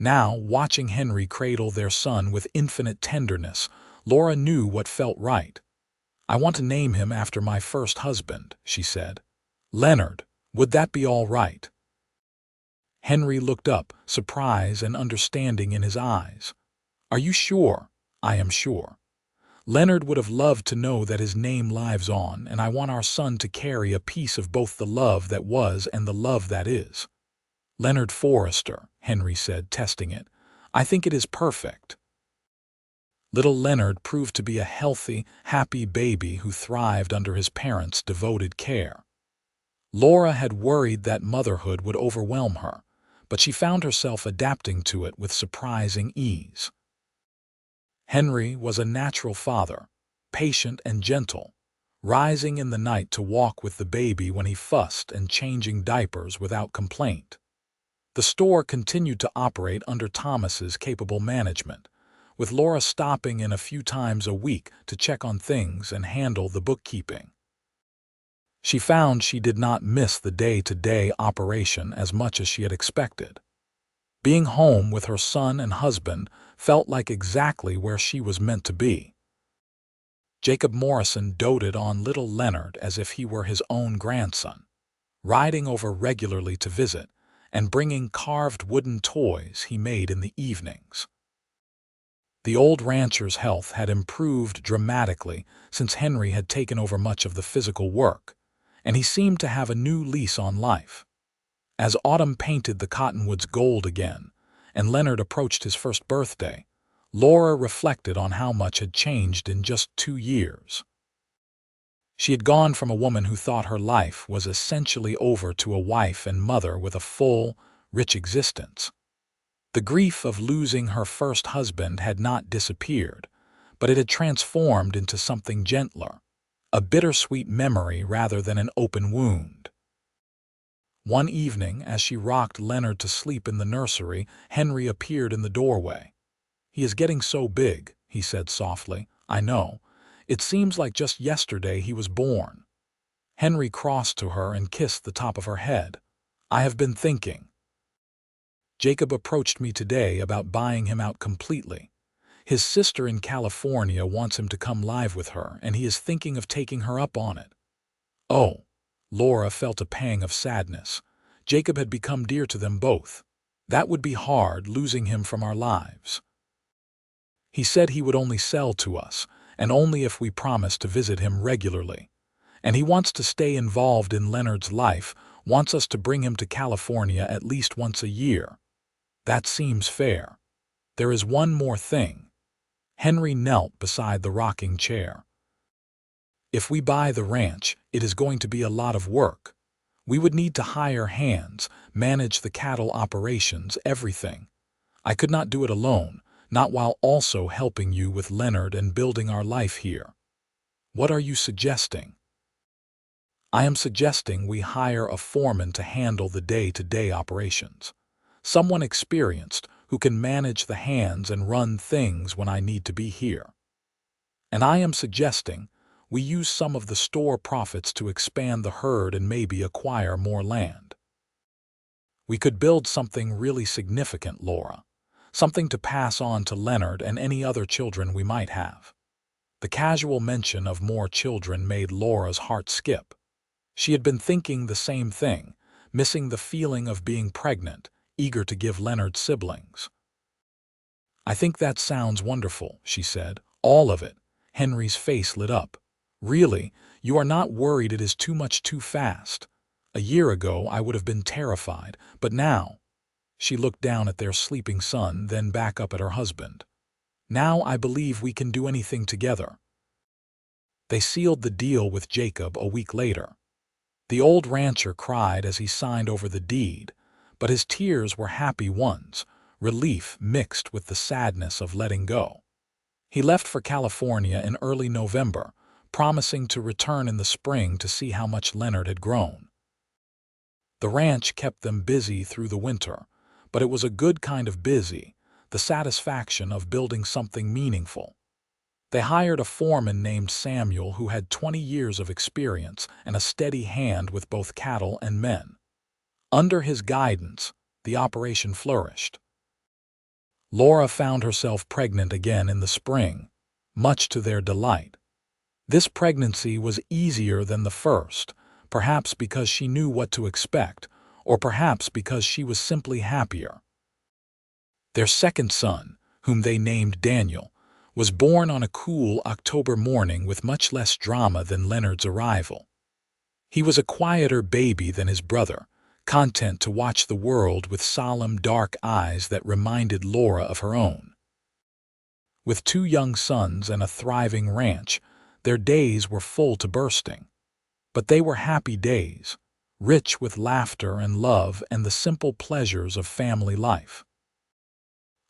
Now, watching Henry cradle their son with infinite tenderness, Laura knew what felt right. "I want to name him after my first husband," she said. "Leonard, would that be all right?" Henry looked up, surprise and understanding in his eyes. "Are you sure?" "I am sure. Leonard would have loved to know that his name lives on, and I want our son to carry a piece of both the love that was and the love that is." "Leonard Forrester," Henry said, testing it. "I think it is perfect." Little Leonard proved to be a healthy, happy baby who thrived under his parents' devoted care. Laura had worried that motherhood would overwhelm her, but she found herself adapting to it with surprising ease. Henry was a natural father, patient and gentle, rising in the night to walk with the baby when he fussed and changing diapers without complaint. The store continued to operate under Thomas's capable management, with Laura stopping in a few times a week to check on things and handle the bookkeeping. She found she did not miss the day-to-day operation as much as she had expected. Being home with her son and husband felt like exactly where she was meant to be. Jacob Morrison doted on little Leonard as if he were his own grandson, riding over regularly to visit and bringing carved wooden toys he made in the evenings. The old rancher's health had improved dramatically since Henry had taken over much of the physical work, and he seemed to have a new lease on life. As autumn painted the cottonwoods gold again, and Leonard approached his first birthday, Laura reflected on how much had changed in just 2 years. She had gone from a woman who thought her life was essentially over to a wife and mother with a full, rich existence. The grief of losing her first husband had not disappeared, but it had transformed into something gentler, a bittersweet memory rather than an open wound. One evening, as she rocked Leonard to sleep in the nursery, Henry appeared in the doorway. "He is getting so big," he said softly. "I know. It seems like just yesterday he was born." Henry crossed to her and kissed the top of her head. "I have been thinking. Jacob approached me today about buying him out completely. His sister in California wants him to come live with her, and he is thinking of taking her up on it. Oh, Laura felt a pang of sadness. Jacob had become dear to them both. That would be hard, losing him from our lives. He said he would only sell to us, and only if we promised to visit him regularly. And he wants to stay involved in Leonard's life, wants us to bring him to California at least once a year. That seems fair. There is one more thing. Henry knelt beside the rocking chair. If we buy the ranch, it is going to be a lot of work. We would need to hire hands, manage the cattle operations, everything. I could not do it alone, not while also helping you with Leonard and building our life here. What are you suggesting? I am suggesting we hire a foreman to handle the day-to-day operations. Someone experienced who can manage the hands and run things when I need to be here. And I am suggesting we use some of the store profits to expand the herd and maybe acquire more land. We could build something really significant, Laura. Something to pass on to Leonard and any other children we might have. The casual mention of more children made Laura's heart skip. She had been thinking the same thing, missing the feeling of being pregnant, eager to give Leonard siblings. I think that sounds wonderful, she said. All of it. Henry's face lit up. Really, you are not worried it is too much too fast? A year ago I would have been terrified, but now... She looked down at their sleeping son, then back up at her husband. Now I believe we can do anything together. They sealed the deal with Jacob a week later. The old rancher cried as he signed over the deed, but his tears were happy ones, relief mixed with the sadness of letting go. He left for California in early November, promising to return in the spring to see how much Leonard had grown. The ranch kept them busy through the winter, but it was a good kind of busy, the satisfaction of building something meaningful. They hired a foreman named Samuel who had 20 years of experience and a steady hand with both cattle and men. Under his guidance, the operation flourished. Laura found herself pregnant again in the spring, much to their delight. This pregnancy was easier than the first, perhaps because she knew what to expect, or perhaps because she was simply happier. Their second son, whom they named Daniel, was born on a cool October morning with much less drama than Leonard's arrival. He was a quieter baby than his brother, content to watch the world with solemn, dark eyes that reminded Laura of her own. With 2 young sons and a thriving ranch, their days were full to bursting. But they were happy days, rich with laughter and love and the simple pleasures of family life.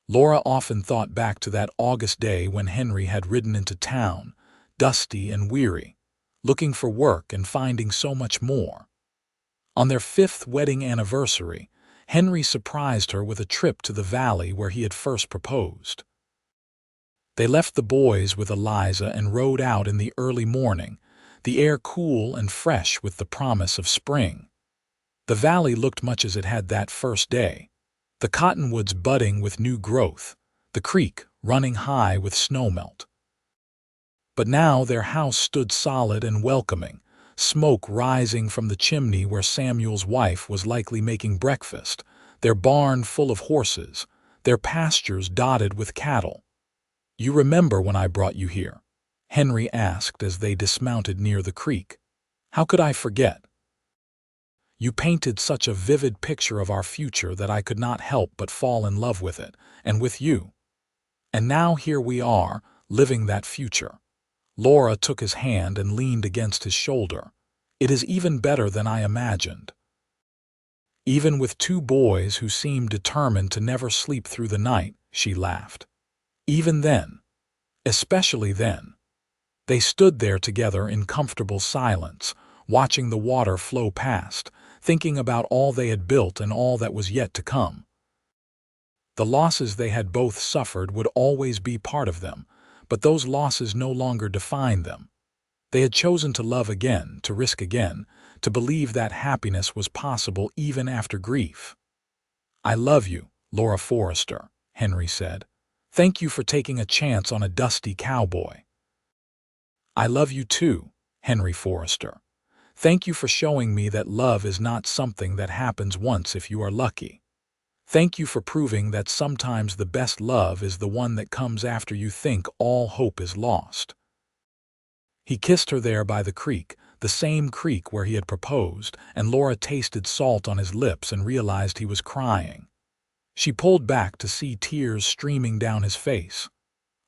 Laura often thought back to that August day when Henry had ridden into town, dusty and weary, looking for work and finding so much more. On their 5th wedding anniversary, Henry surprised her with a trip to the valley where he had first proposed. They left the boys with Eliza and rode out in the early morning, the air cool and fresh with the promise of spring. The valley looked much as it had that first day, the cottonwoods budding with new growth, the creek running high with snowmelt. But now their house stood solid and welcoming, smoke rising from the chimney where Samuel's wife was likely making breakfast, their barn full of horses, their pastures dotted with cattle. "You remember when I brought you here?" Henry asked as they dismounted near the creek. "How could I forget? You painted such a vivid picture of our future that I could not help but fall in love with it, and with you. And now here we are, living that future." Laura took his hand and leaned against his shoulder. "It is even better than I imagined." Even with 2 boys who seemed determined to never sleep through the night, she laughed. Even then, especially then. They stood there together in comfortable silence, watching the water flow past, thinking about all they had built and all that was yet to come. The losses they had both suffered would always be part of them, but those losses no longer defined them. They had chosen to love again, to risk again, to believe that happiness was possible even after grief. "I love you, Laura Forrester," Henry said. Thank you for taking a chance on a dusty cowboy. I love you too, Henry Forrester. Thank you for showing me that love is not something that happens once if you are lucky. Thank you for proving that sometimes the best love is the one that comes after you think all hope is lost. He kissed her there by the creek, the same creek where he had proposed, and Laura tasted salt on his lips and realized he was crying. She pulled back to see tears streaming down his face.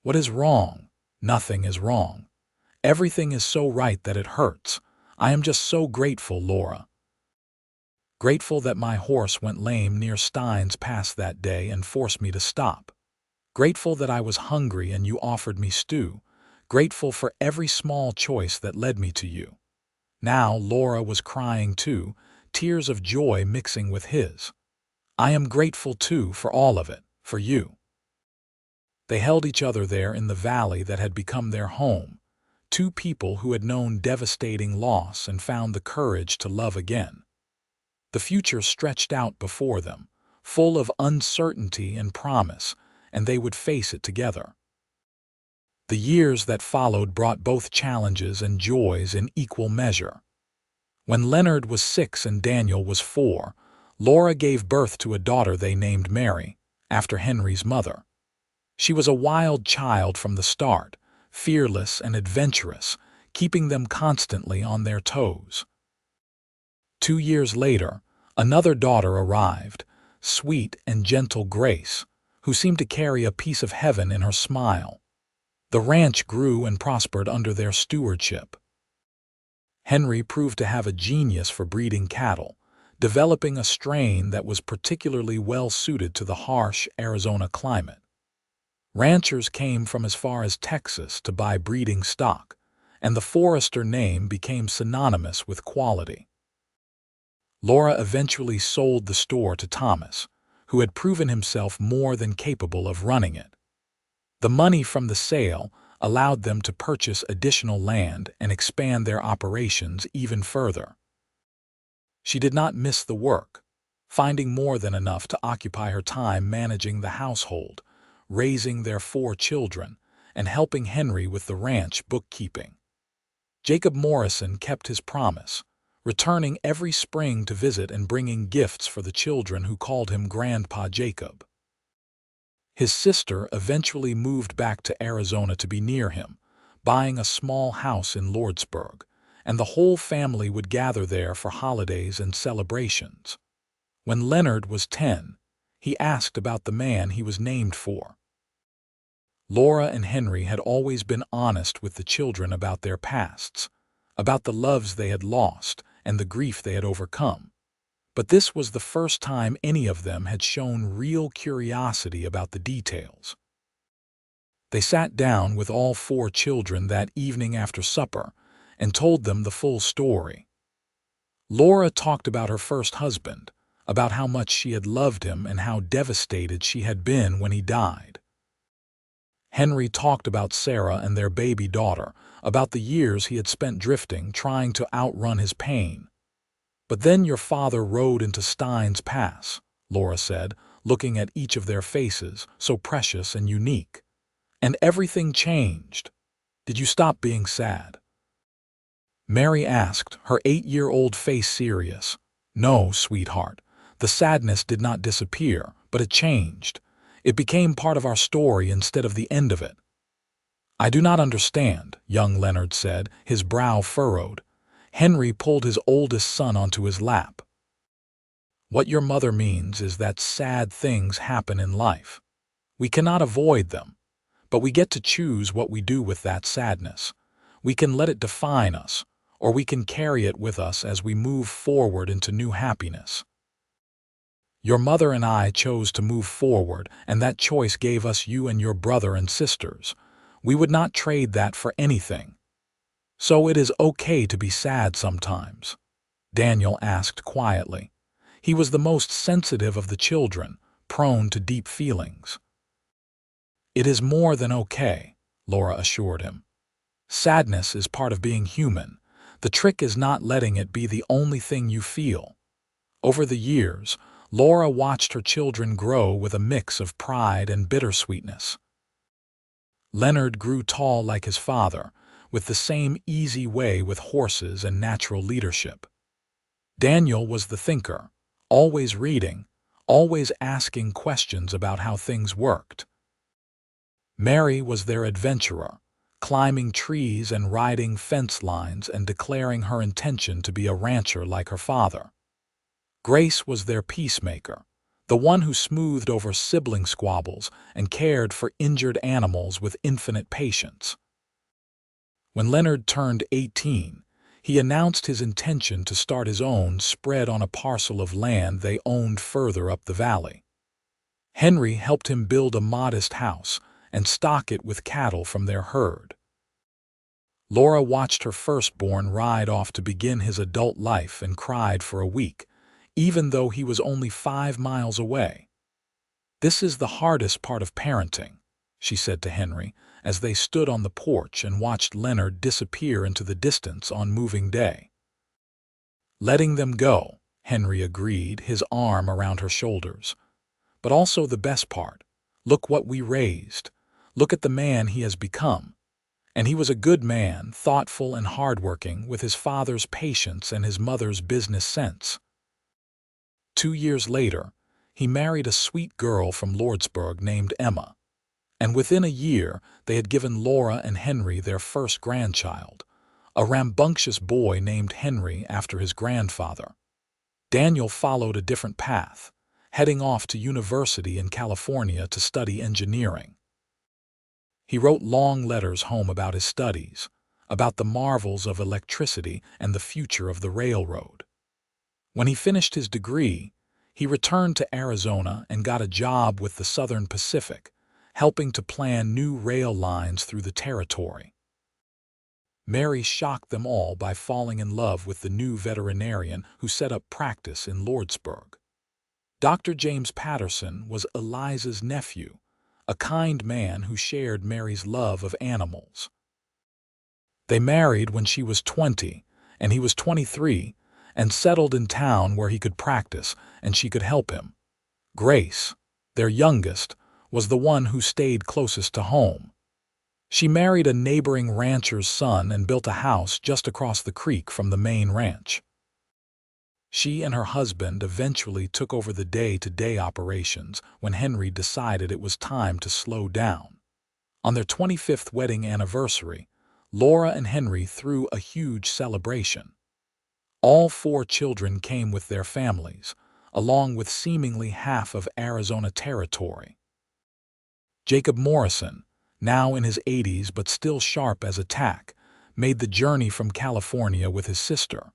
What is wrong? Nothing is wrong. Everything is so right that it hurts. I am just so grateful, Laura. Grateful that my horse went lame near Stein's Pass that day and forced me to stop. Grateful that I was hungry and you offered me stew. Grateful for every small choice that led me to you. Now Laura was crying too, tears of joy mixing with his. I am grateful too for all of it, for you. They held each other there in the valley that had become their home, two people who had known devastating loss and found the courage to love again. The future stretched out before them, full of uncertainty and promise, and they would face it together. The years that followed brought both challenges and joys in equal measure. When Leonard was 6 and Daniel was 4, Laura gave birth to a daughter they named Mary, after Henry's mother. She was a wild child from the start, fearless and adventurous, keeping them constantly on their toes. 2 years later, another daughter arrived, sweet and gentle Grace, who seemed to carry a piece of heaven in her smile. The ranch grew and prospered under their stewardship. Henry proved to have a genius for breeding cattle, developing a strain that was particularly well suited to the harsh Arizona climate. Ranchers came from as far as Texas to buy breeding stock, and the Forrester name became synonymous with quality. Laura eventually sold the store to Thomas, who had proven himself more than capable of running it. The money from the sale allowed them to purchase additional land and expand their operations even further. She did not miss the work, finding more than enough to occupy her time managing the household, raising their 4 children, and helping Henry with the ranch bookkeeping. Jacob Morrison kept his promise, returning every spring to visit and bringing gifts for the children who called him Grandpa Jacob. His sister eventually moved back to Arizona to be near him, buying a small house in Lordsburg, and the whole family would gather there for holidays and celebrations. When Leonard was 10, he asked about the man he was named for. Laura and Henry had always been honest with the children about their pasts, about the loves they had lost and the grief they had overcome. But this was the first time any of them had shown real curiosity about the details. They sat down with all 4 children that evening after supper and told them the full story. Laura talked about her first husband, about how much she had loved him and how devastated she had been when he died. Henry talked about Sarah and their baby daughter, about the years he had spent drifting, trying to outrun his pain. But then your father rode into Stein's Pass, Laura said, looking at each of their faces, so precious and unique. And everything changed. Did you stop being sad? Mary asked, her 8-year-old face serious. No, sweetheart. The sadness did not disappear, but it changed. It became part of our story instead of the end of it. I do not understand, young Leonard said, his brow furrowed. Henry pulled his oldest son onto his lap. What your mother means is that sad things happen in life. We cannot avoid them, but we get to choose what we do with that sadness. We can let it define us, or we can carry it with us as we move forward into new happiness. Your mother and I chose to move forward, and that choice gave us you and your brother and sisters. We would not trade that for anything. So it is okay to be sad sometimes, Daniel asked quietly. He was the most sensitive of the children, prone to deep feelings. It is more than okay, Laura assured him. Sadness is part of being human. The trick is not letting it be the only thing you feel. Over the years, Laura watched her children grow with a mix of pride and bittersweetness. Leonard grew tall like his father, with the same easy way with horses and natural leadership. Daniel was the thinker, always reading, always asking questions about how things worked. Mary was their adventurer, climbing trees and riding fence lines and declaring her intention to be a rancher like her father. Grace was their peacemaker, the one who smoothed over sibling squabbles and cared for injured animals with infinite patience. When Leonard turned 18, he announced his intention to start his own spread on a parcel of land they owned further up the valley. Henry helped him build a modest house and stock it with cattle from their herd. Laura watched her firstborn ride off to begin his adult life and cried for a week, even though he was only 5 miles away. "This is the hardest part of parenting," she said to Henry, as they stood on the porch and watched Leonard disappear into the distance on moving day. "Letting them go," Henry agreed, his arm around her shoulders. "But also the best part. Look what we raised. Look at the man he has become. And he was a good man, thoughtful and hardworking, with his father's patience and his mother's business sense." 2 years later, he married a sweet girl from Lordsburg named Emma, and within a year they had given Laura and Henry their first grandchild, a rambunctious boy named Henry after his grandfather. Daniel followed a different path, heading off to university in California to study engineering. He wrote long letters home about his studies, about the marvels of electricity and the future of the railroad. When he finished his degree, he returned to Arizona and got a job with the Southern Pacific, helping to plan new rail lines through the territory. Mary shocked them all by falling in love with the new veterinarian who set up practice in Lordsburg. Dr. James Patterson was Eliza's nephew, a kind man who shared Mary's love of animals. They married when she was 20 and he was 23, and settled in town where he could practice and she could help him. Grace, their youngest, was the one who stayed closest to home. She married a neighboring rancher's son and built a house just across the creek from the main ranch. She and her husband eventually took over the day-to-day operations when Henry decided it was time to slow down. On their 25th wedding anniversary, Laura and Henry threw a huge celebration. All 4 children came with their families, along with seemingly half of Arizona territory. Jacob Morrison, now in his 80s but still sharp as a tack, made the journey from California with his sister.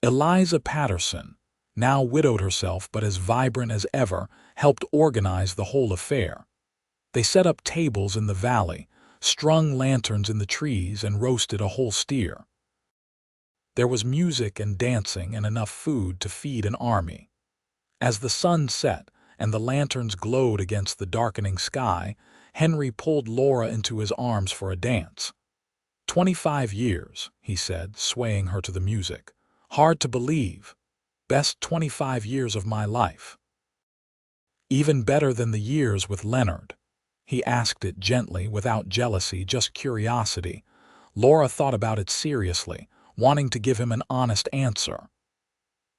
Eliza Patterson, now widowed herself but as vibrant as ever, helped organize the whole affair. They set up tables in the valley, strung lanterns in the trees, and roasted a whole steer. There was music and dancing and enough food to feed an army. As the sun set and the lanterns glowed against the darkening sky, Henry pulled Laura into his arms for a dance. 25 years, he said, swaying her to the music. Hard to believe. Best 25 years of my life. Even better than the years with Leonard. He asked it gently, without jealousy, just curiosity. Laura thought about it seriously, wanting to give him an honest answer.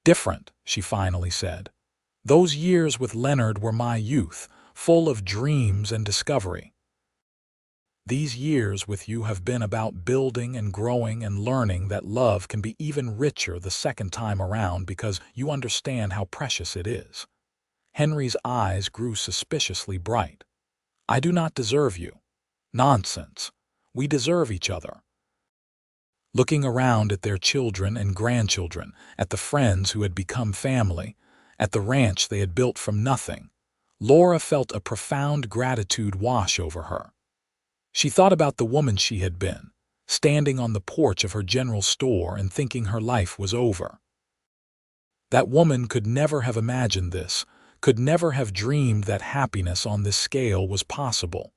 Different, she finally said. Those years with Leonard were my youth, full of dreams and discovery. These years with you have been about building and growing and learning that love can be even richer the second time around because you understand how precious it is. Henry's eyes grew suspiciously bright. I do not deserve you. Nonsense. We deserve each other. Looking around at their children and grandchildren, at the friends who had become family, at the ranch they had built from nothing, Laura felt a profound gratitude wash over her. She thought about the woman she had been, standing on the porch of her general store and thinking her life was over. That woman could never have imagined this, could never have dreamed that happiness on this scale was possible.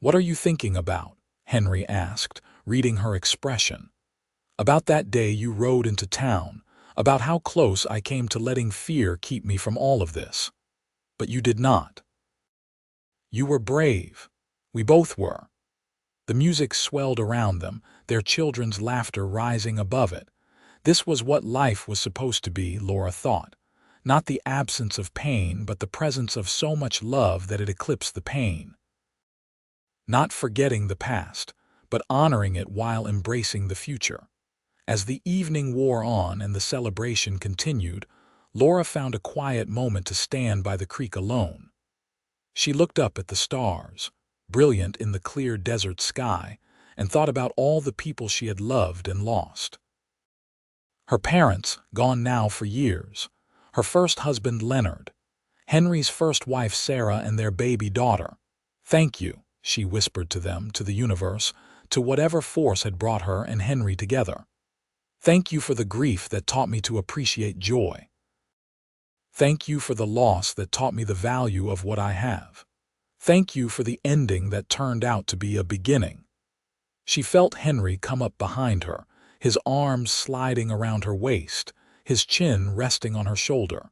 What are you thinking about? Henry asked, reading her expression. About that day you rode into town, about how close I came to letting fear keep me from all of this. But you did not. You were brave. We both were. The music swelled around them, their children's laughter rising above it. This was what life was supposed to be, Laura thought. Not the absence of pain, but the presence of so much love that it eclipsed the pain. Not forgetting the past, but honoring it while embracing the future. As the evening wore on and the celebration continued, Laura found a quiet moment to stand by the creek alone. She looked up at the stars, brilliant in the clear desert sky, and thought about all the people she had loved and lost. Her parents, gone now for years, her first husband Leonard, Henry's first wife Sarah, and their baby daughter. "Thank you," she whispered to them, to the universe, to whatever force had brought her and Henry together. "Thank you for the grief that taught me to appreciate joy. Thank you for the loss that taught me the value of what I have. Thank you for the ending that turned out to be a beginning." She felt Henry come up behind her, his arms sliding around her waist, his chin resting on her shoulder.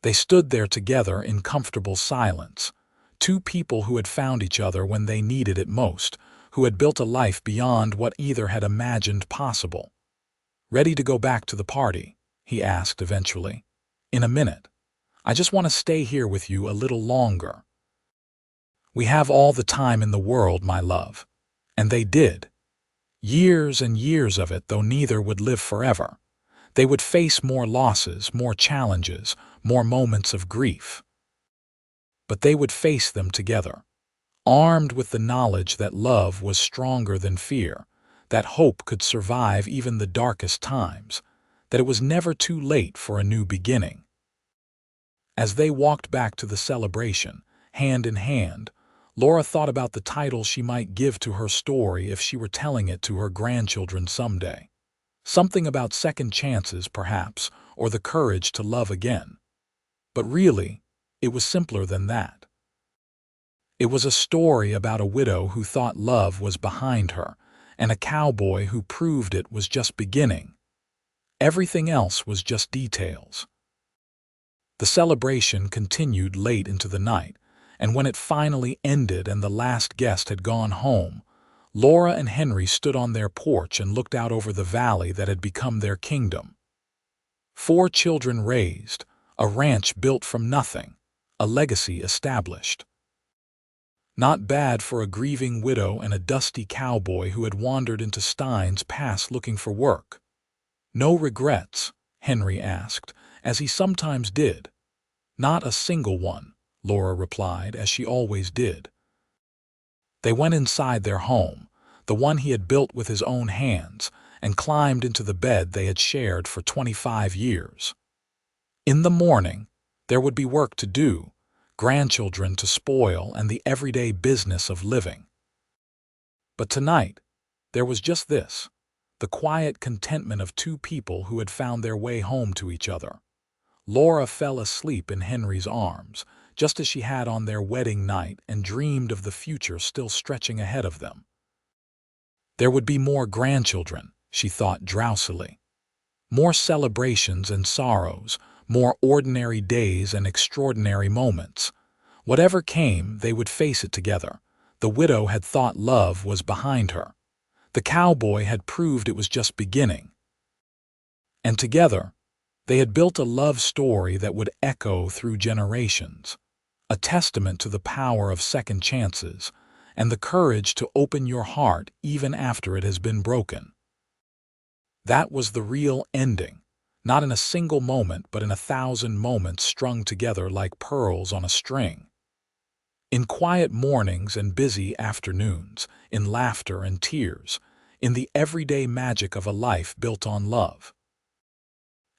They stood there together in comfortable silence, two people who had found each other when they needed it most, who had built a life beyond what either had imagined possible. "Ready to go back to the party?" he asked eventually. "In a minute. I just want to stay here with you a little longer." "We have all the time in the world, my love." And they did. Years and years of it, though neither would live forever. They would face more losses, more challenges, more moments of grief. But they would face them together, armed with the knowledge that love was stronger than fear, that hope could survive even the darkest times, that it was never too late for a new beginning. As they walked back to the celebration, hand in hand, Laura thought about the title she might give to her story if she were telling it to her grandchildren someday. Something about second chances, perhaps, or the courage to love again. But really, it was simpler than that. It was a story about a widow who thought love was behind her, and a cowboy who proved it was just beginning. Everything else was just details. The celebration continued late into the night, and when it finally ended and the last guest had gone home, Laura and Henry stood on their porch and looked out over the valley that had become their kingdom. 4 children raised, a ranch built from nothing, a legacy established. Not bad for a grieving widow and a dusty cowboy who had wandered into Stein's pass looking for work. "No regrets?" Henry asked, as he sometimes did. "Not a single one," Laura replied, as she always did. They went inside their home, the one he had built with his own hands, and climbed into the bed they had shared for 25 years. In the morning, there would be work to do, grandchildren to spoil, and the everyday business of living. But tonight, there was just this, the quiet contentment of 2 people who had found their way home to each other. Laura fell asleep in Henry's arms, just as she had on their wedding night, and dreamed of the future still stretching ahead of them. There would be more grandchildren, she thought drowsily. More celebrations and sorrows, more ordinary days and extraordinary moments. Whatever came, they would face it together. The widow had thought love was behind her. The cowboy had proved it was just beginning. And together, they had built a love story that would echo through generations, a testament to the power of second chances and the courage to open your heart even after it has been broken. That was the real ending, not in a single moment but in 1,000 moments strung together like pearls on a string. In quiet mornings and busy afternoons, in laughter and tears, in the everyday magic of a life built on love.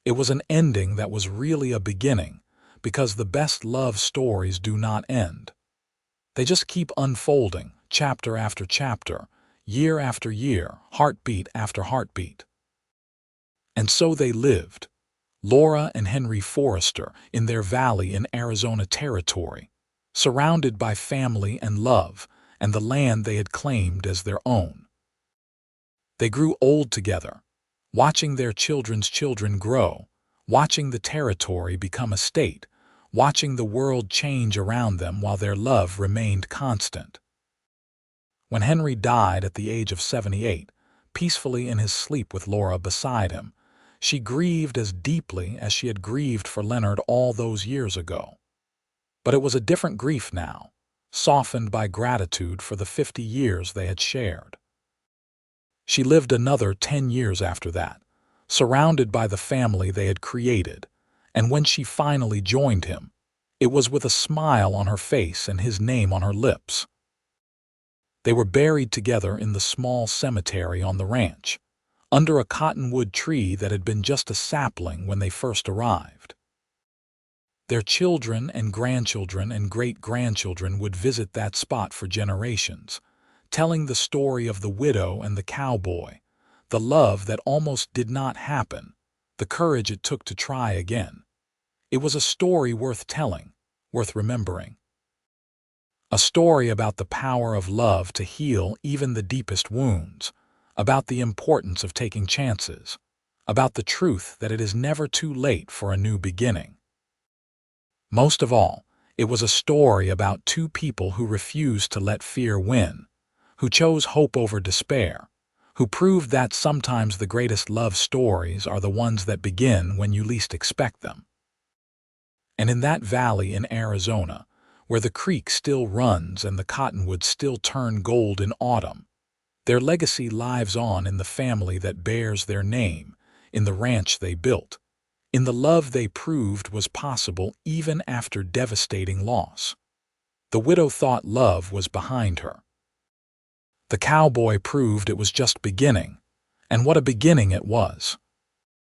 It was an ending that was really a beginning, because the best love stories do not end. They just keep unfolding, chapter after chapter, year after year, heartbeat after heartbeat. And so they lived, Laura and Henry Forrester, in their valley in Arizona Territory, surrounded by family and love and the land they had claimed as their own. They grew old together, watching their children's children grow, watching the territory become a state, watching the world change around them while their love remained constant. When Henry died at the age of 78, peacefully in his sleep with Laura beside him, she grieved as deeply as she had grieved for Leonard all those years ago. But it was a different grief now, softened by gratitude for the 50 years they had shared. She lived another 10 years after that, surrounded by the family they had created, and when she finally joined him, it was with a smile on her face and his name on her lips. They were buried together in the small cemetery on the ranch, under a cottonwood tree that had been just a sapling when they first arrived. Their children and grandchildren and great-grandchildren would visit that spot for generations, telling the story of the widow and the cowboy, the love that almost did not happen, the courage it took to try again. It was a story worth telling, worth remembering. A story about the power of love to heal even the deepest wounds, about the importance of taking chances, about the truth that it is never too late for a new beginning. Most of all, it was a story about two people who refused to let fear win, who chose hope over despair, who proved that sometimes the greatest love stories are the ones that begin when you least expect them. And in that valley in Arizona, where the creek still runs and the cottonwoods still turn gold in autumn, their legacy lives on in the family that bears their name, in the ranch they built, in the love they proved was possible even after devastating loss. The widow thought love was behind her. The cowboy proved it was just beginning, and what a beginning it was.